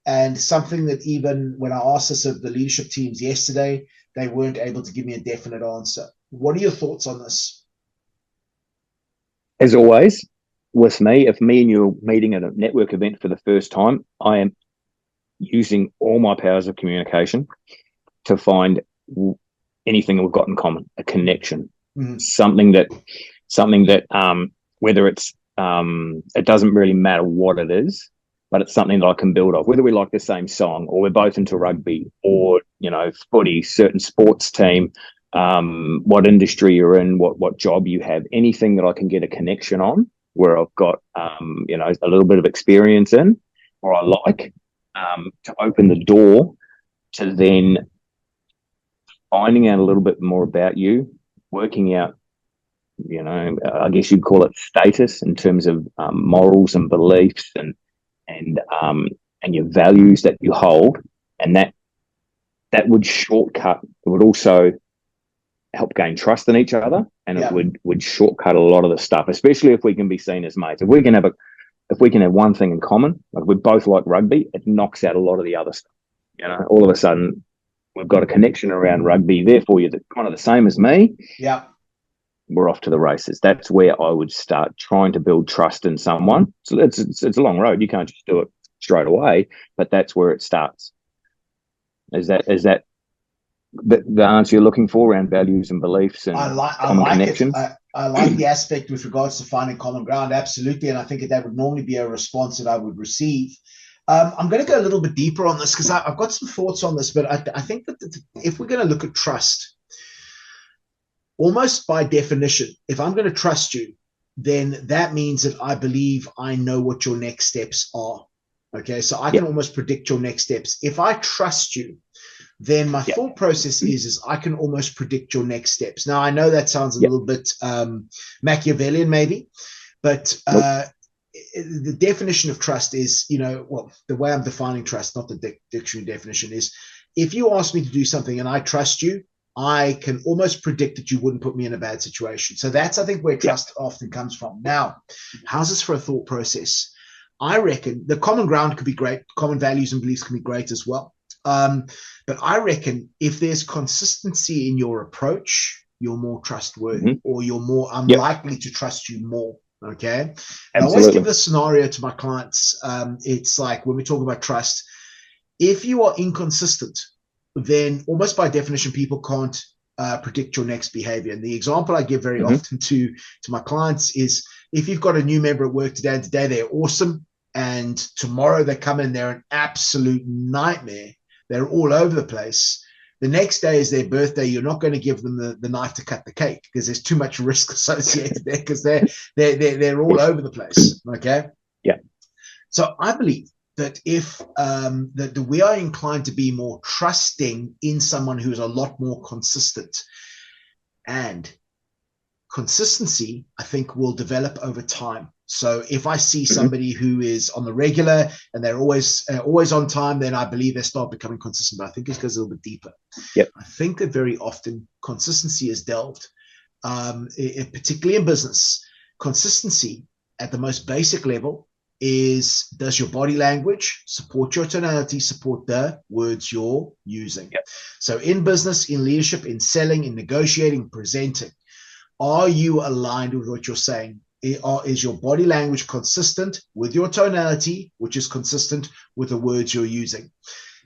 A: and something that even when I asked this of the leadership teams yesterday, they weren't able to give me a definite answer. What are your thoughts on this?
B: As always, with me, if me and you are meeting at a network event for the first time, I am using all my powers of communication to find anything we've got in common, a connection, something that whether it's it doesn't really matter what it is, but it's something that I can build off, whether we like the same song or we're both into rugby or, footy, certain sports team, what industry you're in, what job you have, anything that I can get a connection on where I've got, a little bit of experience in, or I like, to open the door to then finding out a little bit more about you, working out, I guess you'd call it status in terms of morals and beliefs and your values that you hold, and that would shortcut. It would also help gain trust in each other, and it would shortcut a lot of the stuff, especially if we can be seen as mates. If we can have one thing in common, like we both like rugby, it knocks out a lot of the other stuff. All of a sudden we've got a connection around rugby. Therefore, you're kind of the same as me.
A: Yeah.
B: We're off to the races. That's where I would start trying to build trust in someone. So it's a long road. You can't just do it straight away, but that's where it starts. Is that the answer you're looking for around values and beliefs and common connections?
A: I like the aspect with regards to finding common ground, absolutely, and I think that would normally be a response that I would receive. I'm going to go a little bit deeper on this because I've got some thoughts on this, but I think that if we're going to look at trust, almost by definition, if I'm going to trust you, then that means that I believe I know what your next steps are. Okay, so I can almost predict your next steps. If I trust you, then my thought process is I can almost predict your next steps. Now, I know that sounds a little bit Machiavellian maybe, but the definition of trust is, well, the way I'm defining trust, not the dictionary definition, is if you ask me to do something and I trust you, I can almost predict that you wouldn't put me in a bad situation. So that's, I think, where trust often comes from. Now, how's this for a thought process? I reckon the common ground could be great. Common values and beliefs can be great as well. But I reckon if there's consistency in your approach, you're more trustworthy, or I'm likely to trust you more. Okay. I always give this scenario to my clients. It's like when we talk about trust, if you are inconsistent, then almost by definition, people can't predict your next behavior. And the example I give very often to my clients is if you've got a new member at work today, and today they're awesome, and tomorrow they come in, they're an absolute nightmare. They're all over the place. The next day is their birthday. You're not going to give them the knife to cut the cake because there's too much risk associated there because they're all over the place. Okay.
B: Yeah.
A: So I believe that if that we are inclined to be more trusting in someone who is a lot more consistent, and consistency, I think, will develop over time. So if I see somebody who is on the regular and they're always on time, then I believe they start becoming consistent. But I think it goes a little bit deeper.
B: Yep.
A: I think that very often consistency is delved, particularly in business. Consistency at the most basic level is, does your body language support your tonality, support the words you're using?
B: Yep.
A: So in business, in leadership, in selling, in negotiating, presenting, are you aligned with what you're saying? Is your body language consistent with your tonality, which is consistent with the words you're using?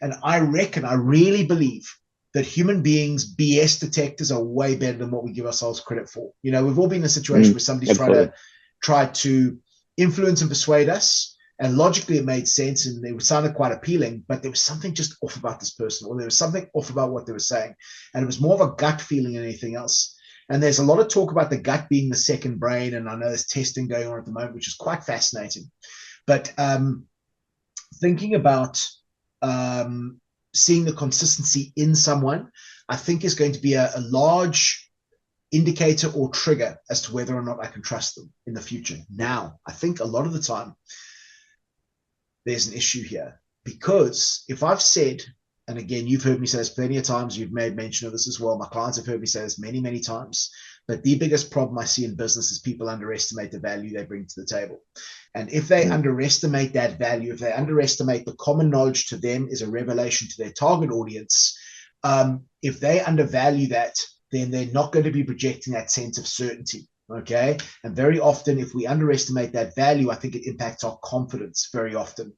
A: And I really believe that human beings, BS detectors, are way better than what we give ourselves credit for. We've all been in a situation where somebody's tried to influence and persuade us, and logically it made sense and they sounded quite appealing, but there was something just off about this person, or there was something off about what they were saying. And it was more of a gut feeling than anything else. And there's a lot of talk about the gut being the second brain. And I know there's testing going on at the moment, which is quite fascinating. But thinking about seeing the consistency in someone, I think is going to be a large indicator or trigger as to whether or not I can trust them in the future. Now, I think a lot of the time there's an issue here, because if I've said, and again, you've heard me say this plenty of times, you've made mention of this as well, my clients have heard me say this many, many times, but the biggest problem I see in business is people underestimate the value they bring to the table. And if they underestimate that value, if they underestimate the common knowledge to them is a revelation to their target audience, if they undervalue that, then they're not going to be projecting that sense of certainty. Okay. And very often, if we underestimate that value, I think it impacts our confidence very often.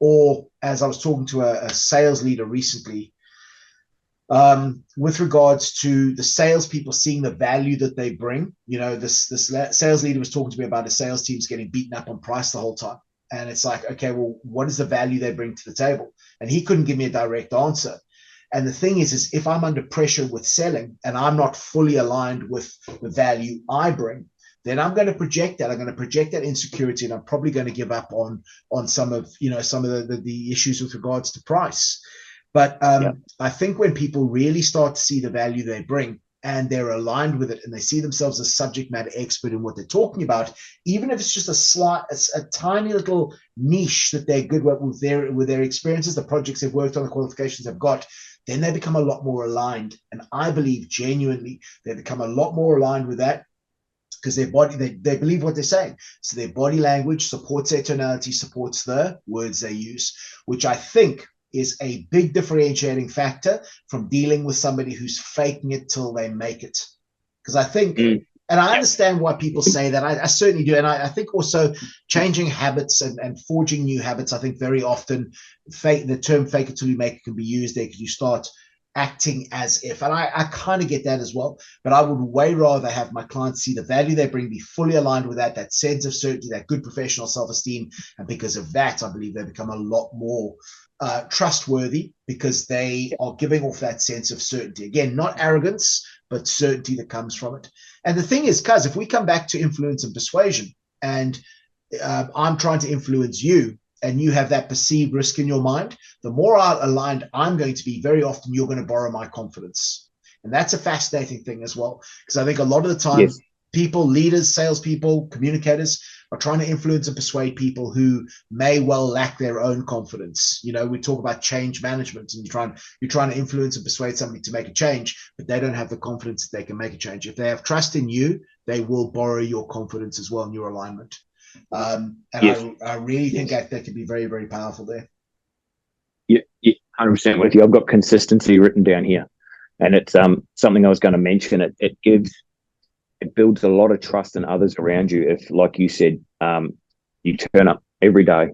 A: Or as I was talking to a sales leader recently, with regards to the salespeople seeing the value that they bring, this sales leader was talking to me about his sales teams getting beaten up on price the whole time. And it's like, okay, well, what is the value they bring to the table? And he couldn't give me a direct answer. And the thing is if I'm under pressure with selling and I'm not fully aligned with the value I bring, then I'm going to project that. I'm going to project that insecurity, and I'm probably going to give up on some of the issues with regards to price. But I think when people really start to see the value they bring and they're aligned with it, and they see themselves as subject matter expert in what they're talking about, even if it's just a tiny little niche that they're good with their experiences, the projects they've worked on, the qualifications they've got, then they become a lot more aligned. And I believe genuinely they become a lot more aligned with that, because their body, they believe what they're saying. So their body language supports their tonality, supports the words they use, which I think is a big differentiating factor from dealing with somebody who's faking it till they make it. Because I think, and I understand why people say that. I certainly do. And I think also changing habits and forging new habits, I think very often the term fake it till you make it can be used there, because you start acting as if. And I kind of get that as well, but I would way rather have my clients see the value they bring, be fully aligned with that sense of certainty, that good professional self-esteem. And because of that, I believe they become a lot more trustworthy, because they are giving off that sense of certainty. Again, not arrogance, but certainty that comes from it. And the thing is, cuz if we come back to influence and persuasion, and I'm trying to influence you, and you have that perceived risk in your mind, the more aligned I'm going to be, very often you're going to borrow my confidence. And that's a fascinating thing as well, because I think a lot of the time, yes, people, leaders, salespeople, communicators are trying to influence and persuade people who may well lack their own confidence. You know, we talk about change management, and you're trying to influence and persuade somebody to make a change, but they don't have the confidence that they can make a change. If they have trust in you, they will borrow your confidence as well in your alignment. And yes, I really think that could be very, very powerful there.
B: Yeah, 100% with you. I've got consistency written down here, and it's something I was going to mention. It builds a lot of trust in others around you. If, like you said, you turn up every day,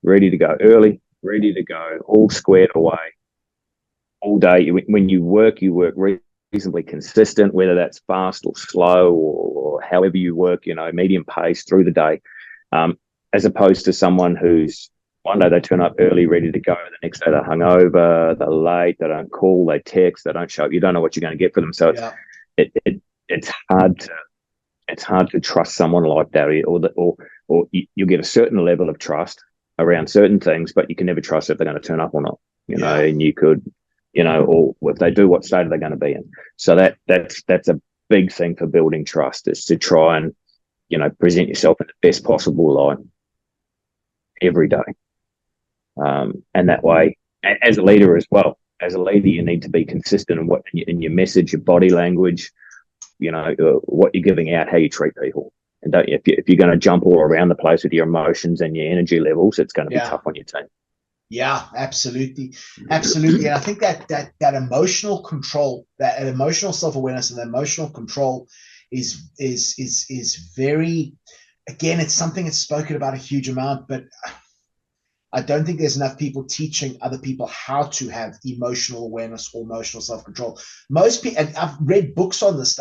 B: ready to go early, ready to go, all squared away, all day. When you work reasonably consistent, whether that's fast or slow or however you work, you know, medium pace through the day, as opposed to someone who's one day they turn up early, ready to go, the next day they're hungover, they're late, they don't call, they text, they don't show up. You don't know what you're going to get for them. So it's hard to trust someone like that, or you'll get a certain level of trust around certain things, but you can never trust if they're going to turn up or not. You know, and you could, you know, or if they do, what state are they going to be in? So that's a big thing for building trust, is to try and, you know, present yourself in the best possible light every day. And that way, as a leader as well, as a leader, you need to be consistent in your message, your body language, you know, what you're giving out, how you treat people. And if you're going to jump all around the place with your emotions and your energy levels, it's going to be tough on your team.
A: Yeah, absolutely. And I think that emotional control, that emotional self-awareness and emotional control is very, again, it's something that's spoken about a huge amount, but I don't think there's enough people teaching other people how to have emotional awareness or emotional self-control. Most people, and I've read books on this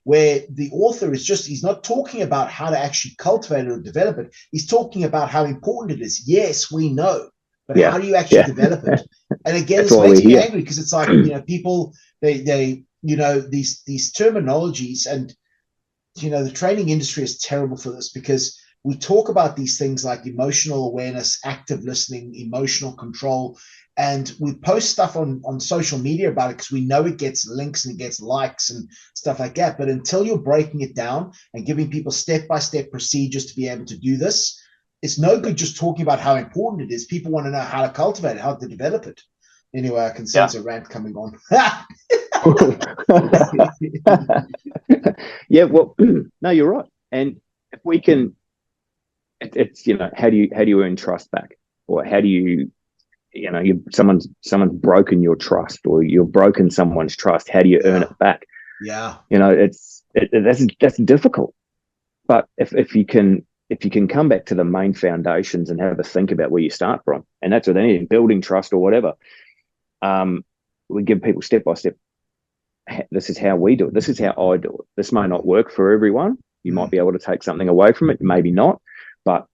A: where the author he's not talking about how to actually cultivate it or develop it. He's talking about how important it is. Yes, we know, but how do you actually develop it? And again, this makes me angry, because it's like, you know, people, they you know, these terminologies, and, you know, the training industry is terrible for this, because we talk about these things like emotional awareness, active listening, emotional control, and we post stuff on social media about it because we know it gets links and it gets likes and stuff like that. But until you're breaking it down and giving people step-by-step procedures to be able to do this, it's no good just talking about how important it is. People want to know how to cultivate it, how to develop it. Anyway, I can sense a rant coming on.
B: Yeah, well, no, you're right. And if we can, it's, you know, how do you earn trust back, or how do you know, someone's broken your trust, or you've broken someone's trust, how do you earn it back?
A: Yeah,
B: you know, that's difficult. But if you can come back to the main foundations and have a think about where you start from, and that's with anything, building trust or whatever, we give people step by step. This is how we do it. This is how I do it. This may not work for everyone. You might be able to take something away from it, maybe not. But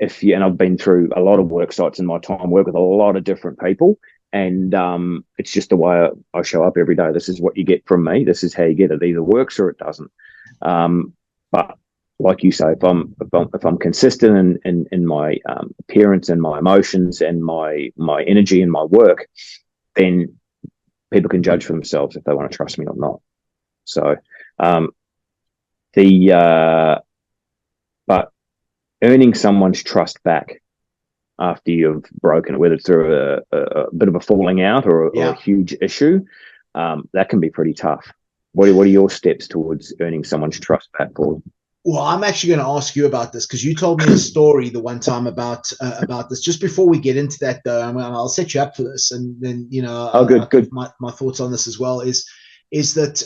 B: and I've been through a lot of work sites in my time, work with a lot of different people, and it's just the way I show up every day. This is what you get from me. This is how you get it. It either works or it doesn't. But like you say, if I'm consistent in my appearance and my emotions and my energy and my work, then people can judge for themselves if they want to trust me or not. So but earning someone's trust back after you've broken it, whether it's through a bit of a falling out or a huge issue, that can be pretty tough. What are your steps towards earning someone's trust back, Paul?
A: Well, I'm actually going to ask you about this, because you told me a story the one time about this. Just before we get into that, though, I'll set you up for this, and then, you know,
B: good.
A: My thoughts on this as well is that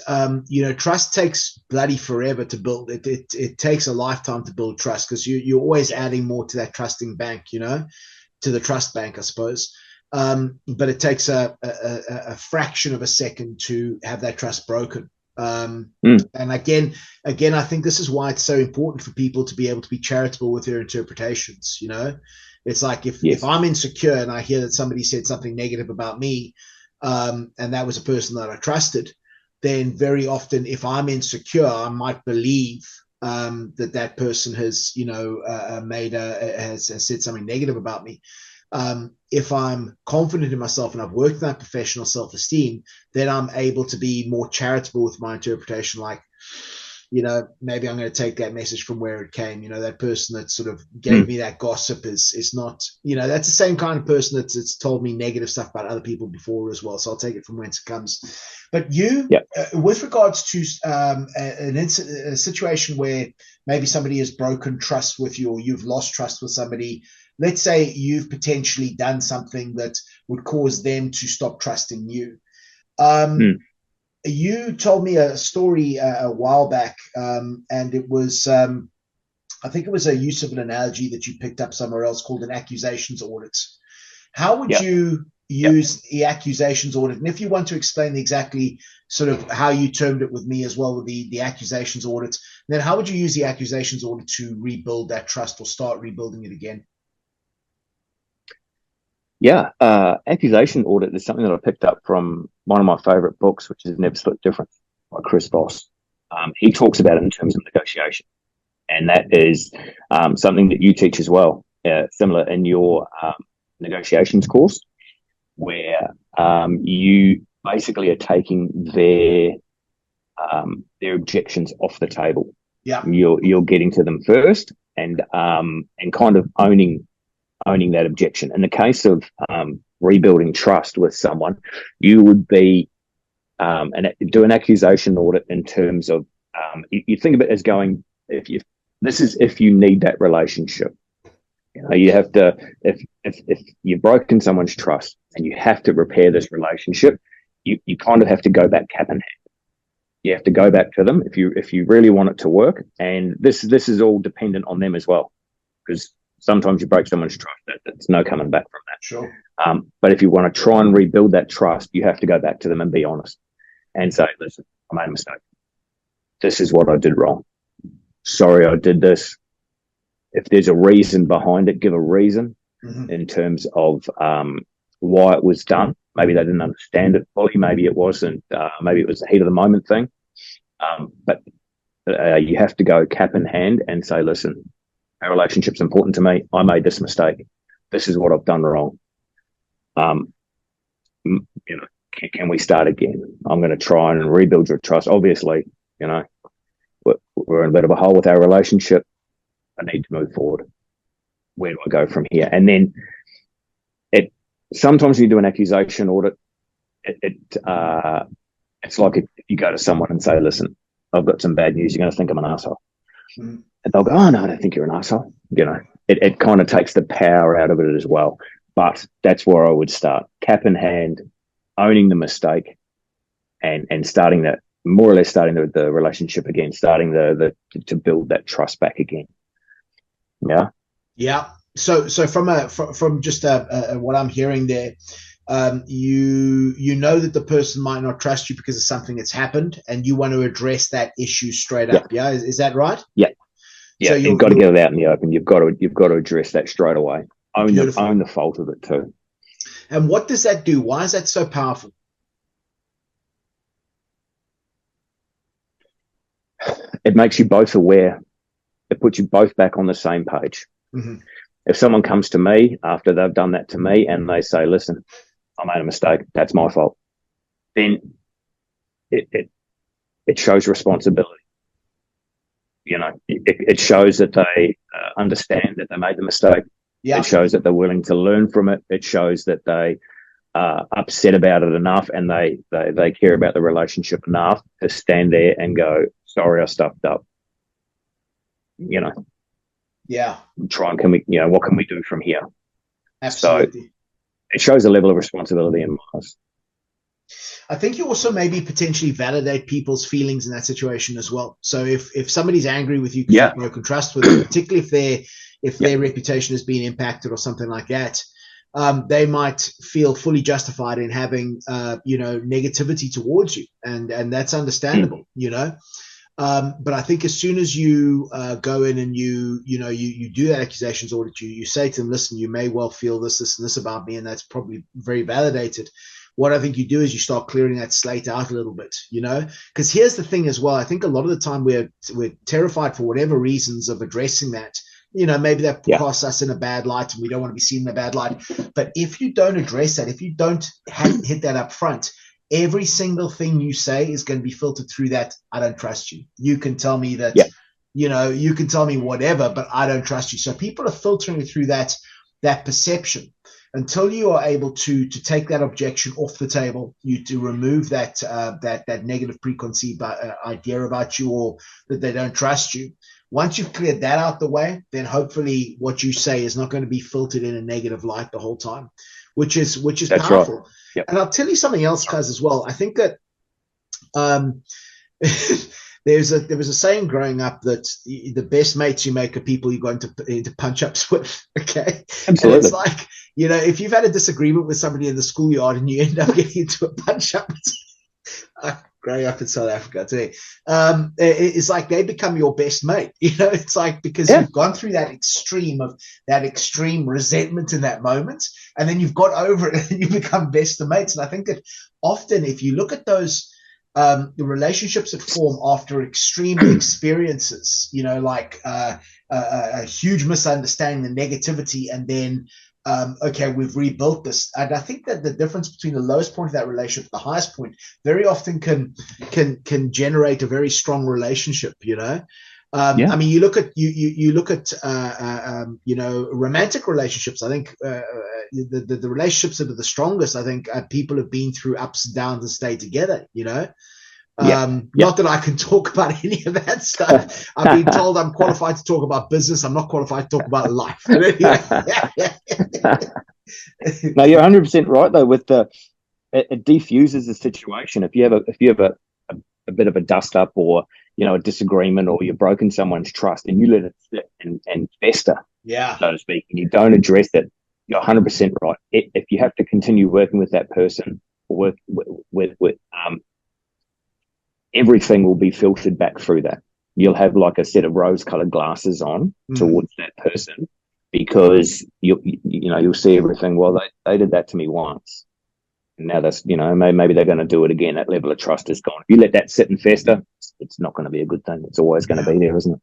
A: you know, trust takes bloody forever to build. It takes a lifetime to build trust, because you're always adding more to that trusting bank, you know, to the trust bank, I suppose. but it takes a fraction of a second to have that trust broken. And again, I think this is why it's so important for people to be able to be charitable with their interpretations. You know, it's like if I'm insecure and I hear that somebody said something negative about me, and that was a person that I trusted, then very often, if I'm insecure, I might believe that person has, has said something negative about me. If I'm confident in myself and I've worked on that professional self-esteem, then I'm able to be more charitable with my interpretation. Like, maybe I'm going to take that message from where it came. That person that sort of gave me that gossip is not, that's the same kind of person that's told me negative stuff about other people before as well. So I'll take it from whence it comes. But with regards to a situation where maybe somebody has broken trust with you, or you've lost trust with somebody. Let's say you've potentially done something that would cause them to stop trusting you. You told me a story a while back, and it was, I think it was a use of an analogy that you picked up somewhere else called an accusations audit. How would you use the accusations audit? And if you want to explain exactly sort of how you termed it with me as well, with the accusations audit, then how would you use the accusations audit to rebuild that trust or start rebuilding it again?
B: Yeah, accusation audit is something that I picked up from one of my favorite books, which is Never Split Difference by Chris Voss. He talks about it in terms of negotiation, and that is something that you teach as well, similar in your negotiations course, where you basically are taking their objections off the table.
A: Yeah,
B: you're getting to them first, and kind of owning that objection. In the case of rebuilding trust with someone, you would be do an accusation audit in terms of you think of it as going, if you need that relationship. You have to, if you've broken someone's trust and you have to repair this relationship, you kind of have to go back cap in hand. You have to go back to them if you really want it to work, and this is all dependent on them as well, because sometimes you break someone's trust, there's no coming back from that.
A: Sure.
B: But if you want to try and rebuild that trust, you have to go back to them and be honest and say, listen, I made a mistake. This is what I did wrong. Sorry, I did this. If there's a reason behind it, give a reason in terms of why it was done. Maybe they didn't understand it fully. Maybe it wasn't. Maybe it was the heat of the moment thing. But you have to go cap in hand and say, listen, our relationship's important to me. I made this mistake. This is what I've done wrong. Can we start again? I'm going to try and rebuild your trust. Obviously, we're in a bit of a hole with our relationship. I need to move forward. Where do I go from here? And then sometimes when you do an accusation audit, it's like if you go to someone and say, listen, I've got some bad news. You're going to think I'm an asshole. And they'll go, oh, no, I don't think you're an asshole. It kind of takes the power out of it as well. But that's where I would start. Cap in hand, owning the mistake, and starting that, more or less starting the relationship again, starting to build that trust back again. Yeah. Yeah.
A: So from just what I'm hearing there, you know that the person might not trust you because of something that's happened, and you want to address that issue straight up. Yeah. Is that right?
B: Yeah. Yeah. So you've got to get it out in the open. You've got to address that straight away. Own the fault of it too.
A: And what does that do? Why is that so powerful?
B: It makes you both aware. It puts you both back on the same page. Mm-hmm. If someone comes to me after they've done that to me and they say, listen, I made a mistake, that's my fault, then it shows responsibility. It shows that they understand that they made the mistake. Yeah. It shows that they're willing to learn from it. It shows that they are upset about it enough, and they care about the relationship enough to stand there and go, sorry, I stuffed up.
A: Yeah.
B: Try and what can we do from here?
A: Absolutely.
B: So it shows a level of responsibility in my eyes.
A: I think you also maybe potentially validate people's feelings in that situation as well. So if somebody's angry with you because you've broken trust with them, particularly if their reputation has been impacted or something like that, they might feel fully justified in having, negativity towards you, and that's understandable, But I think as soon as you go in and you do that accusations audit, you say to them, listen, you may well feel this, and this about me, and that's probably very validated. What I think you do is you start clearing that slate out a little bit, because here's the thing as well. I think a lot of the time we're terrified for whatever reasons of addressing that. Maybe that casts us in a bad light and we don't want to be seen in a bad light. But if you don't address that, if you don't hit that up front, every single thing you say is going to be filtered through that. I don't trust you. You can tell me that, you can tell me whatever, but I don't trust you. So people are filtering through that perception until you are able to take that objection off the table, to remove that negative preconceived idea about you, or that they don't trust you. Once you've cleared that out the way, then hopefully what you say is not going to be filtered in a negative light the whole time, which is That's powerful. Right. Yep. And I'll tell you something else, Cuz, as well. I think that there was a saying growing up that the best mates you make are people you go into punch-ups with. Okay, absolutely. And it's like, if you've had a disagreement with somebody in the schoolyard and you end up getting into a punch-up, growing up in South Africa, too, it's like they become your best mate. It's like, because you've gone through that extreme resentment in that moment, and then you've got over it and you become best of mates. And I think that often, if you look at those the relationships that form after extreme experiences, like a huge misunderstanding, the negativity, and then okay, we've rebuilt this. And I think that the difference between the lowest point of that relationship, the highest point, very often can generate a very strong relationship. I mean, you look at romantic relationships. I think the relationships that are the strongest, I think, people have been through ups and downs and stay together. Not that I can talk about any of that stuff. I've been told I'm qualified to talk about business. I'm not qualified to talk about life.
B: No, you're 100% right though. It defuses the situation. If you have a bit of a dust up, or a disagreement, or you've broken someone's trust, and you let it sit and fester, so to speak, and you don't address it, you're 100% right. If you have to continue working with that person, or work with everything will be filtered back through that. You'll have like a set of rose-colored glasses on towards that person, because you'll see everything. Well, they did that to me once, and now that's maybe they're going to do it again. That level of trust is gone. If you let that sit and fester, it's not going to be a good thing. It's always going to be there, isn't it?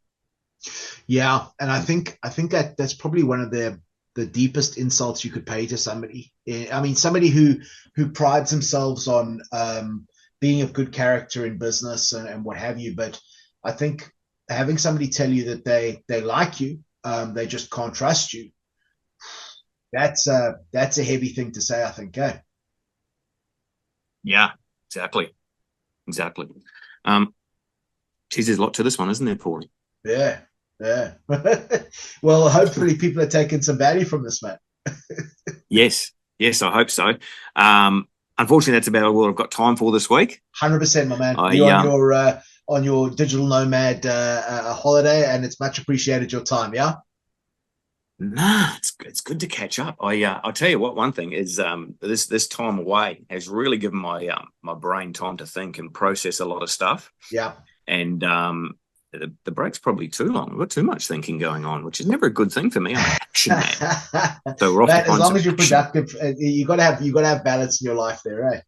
A: Yeah, and I think that's probably one of the deepest insults you could pay to somebody. I mean, somebody who prides themselves on being of good character in business and what have you. But I think having somebody tell you that they like you, they just can't trust you, that's a heavy thing to say, I think.
C: Yeah, exactly. Geez, there's a lot to this one, isn't there, Paulie?
A: Yeah. Well, hopefully people are taking some value from this, man.
C: Yes, I hope so. Unfortunately, that's about all I've got time for this week.
A: 100%, my man. You're on your digital nomad holiday, and it's much appreciated your time. Yeah.
C: Nah, it's good to catch up. I'll tell you what. One thing is this time away has really given my my brain time to think and process a lot of stuff.
A: Yeah.
C: And the break's probably too long. I've got too much thinking going on, which is never a good thing for me. I'm an action man. So we're off
A: as long as you're productive, you got to have balance in your life there, right?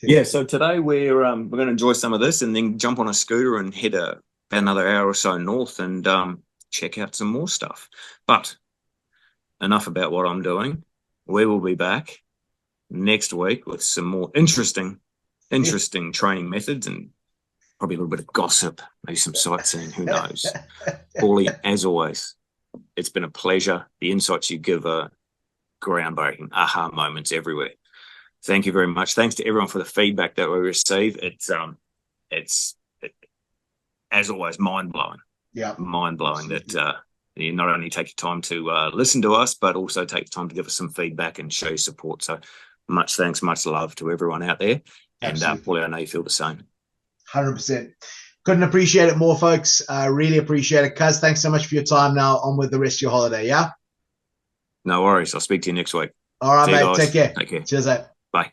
C: Yeah. So today we're going to enjoy some of this, and then jump on a scooter and head about another hour or so north and check out some more stuff. But enough about what I'm doing. We will be back next week with some more interesting training methods, and probably a little bit of gossip, maybe some sightseeing, who knows. Paulie, as always, it's been a pleasure. The insights you give are groundbreaking, aha moments everywhere. Thank you very much. Thanks to everyone for the feedback that we receive. It's as always, mind-blowing.
A: Yeah.
C: Mind-blowing that you not only take your time to listen to us, but also take time to give us some feedback and show your support. So much thanks, much love to everyone out there. Absolutely. And Paulie, I know you feel the same.
A: 100%. Couldn't appreciate it more, folks. Really appreciate it. Cuz, thanks so much for your time. Now on with the rest of your holiday, yeah?
C: No worries. I'll speak to you next week.
A: All right,
C: See you
A: mate.
C: guys.
A: Take care.
C: Take care.
A: Cheers, mate.
C: Bye.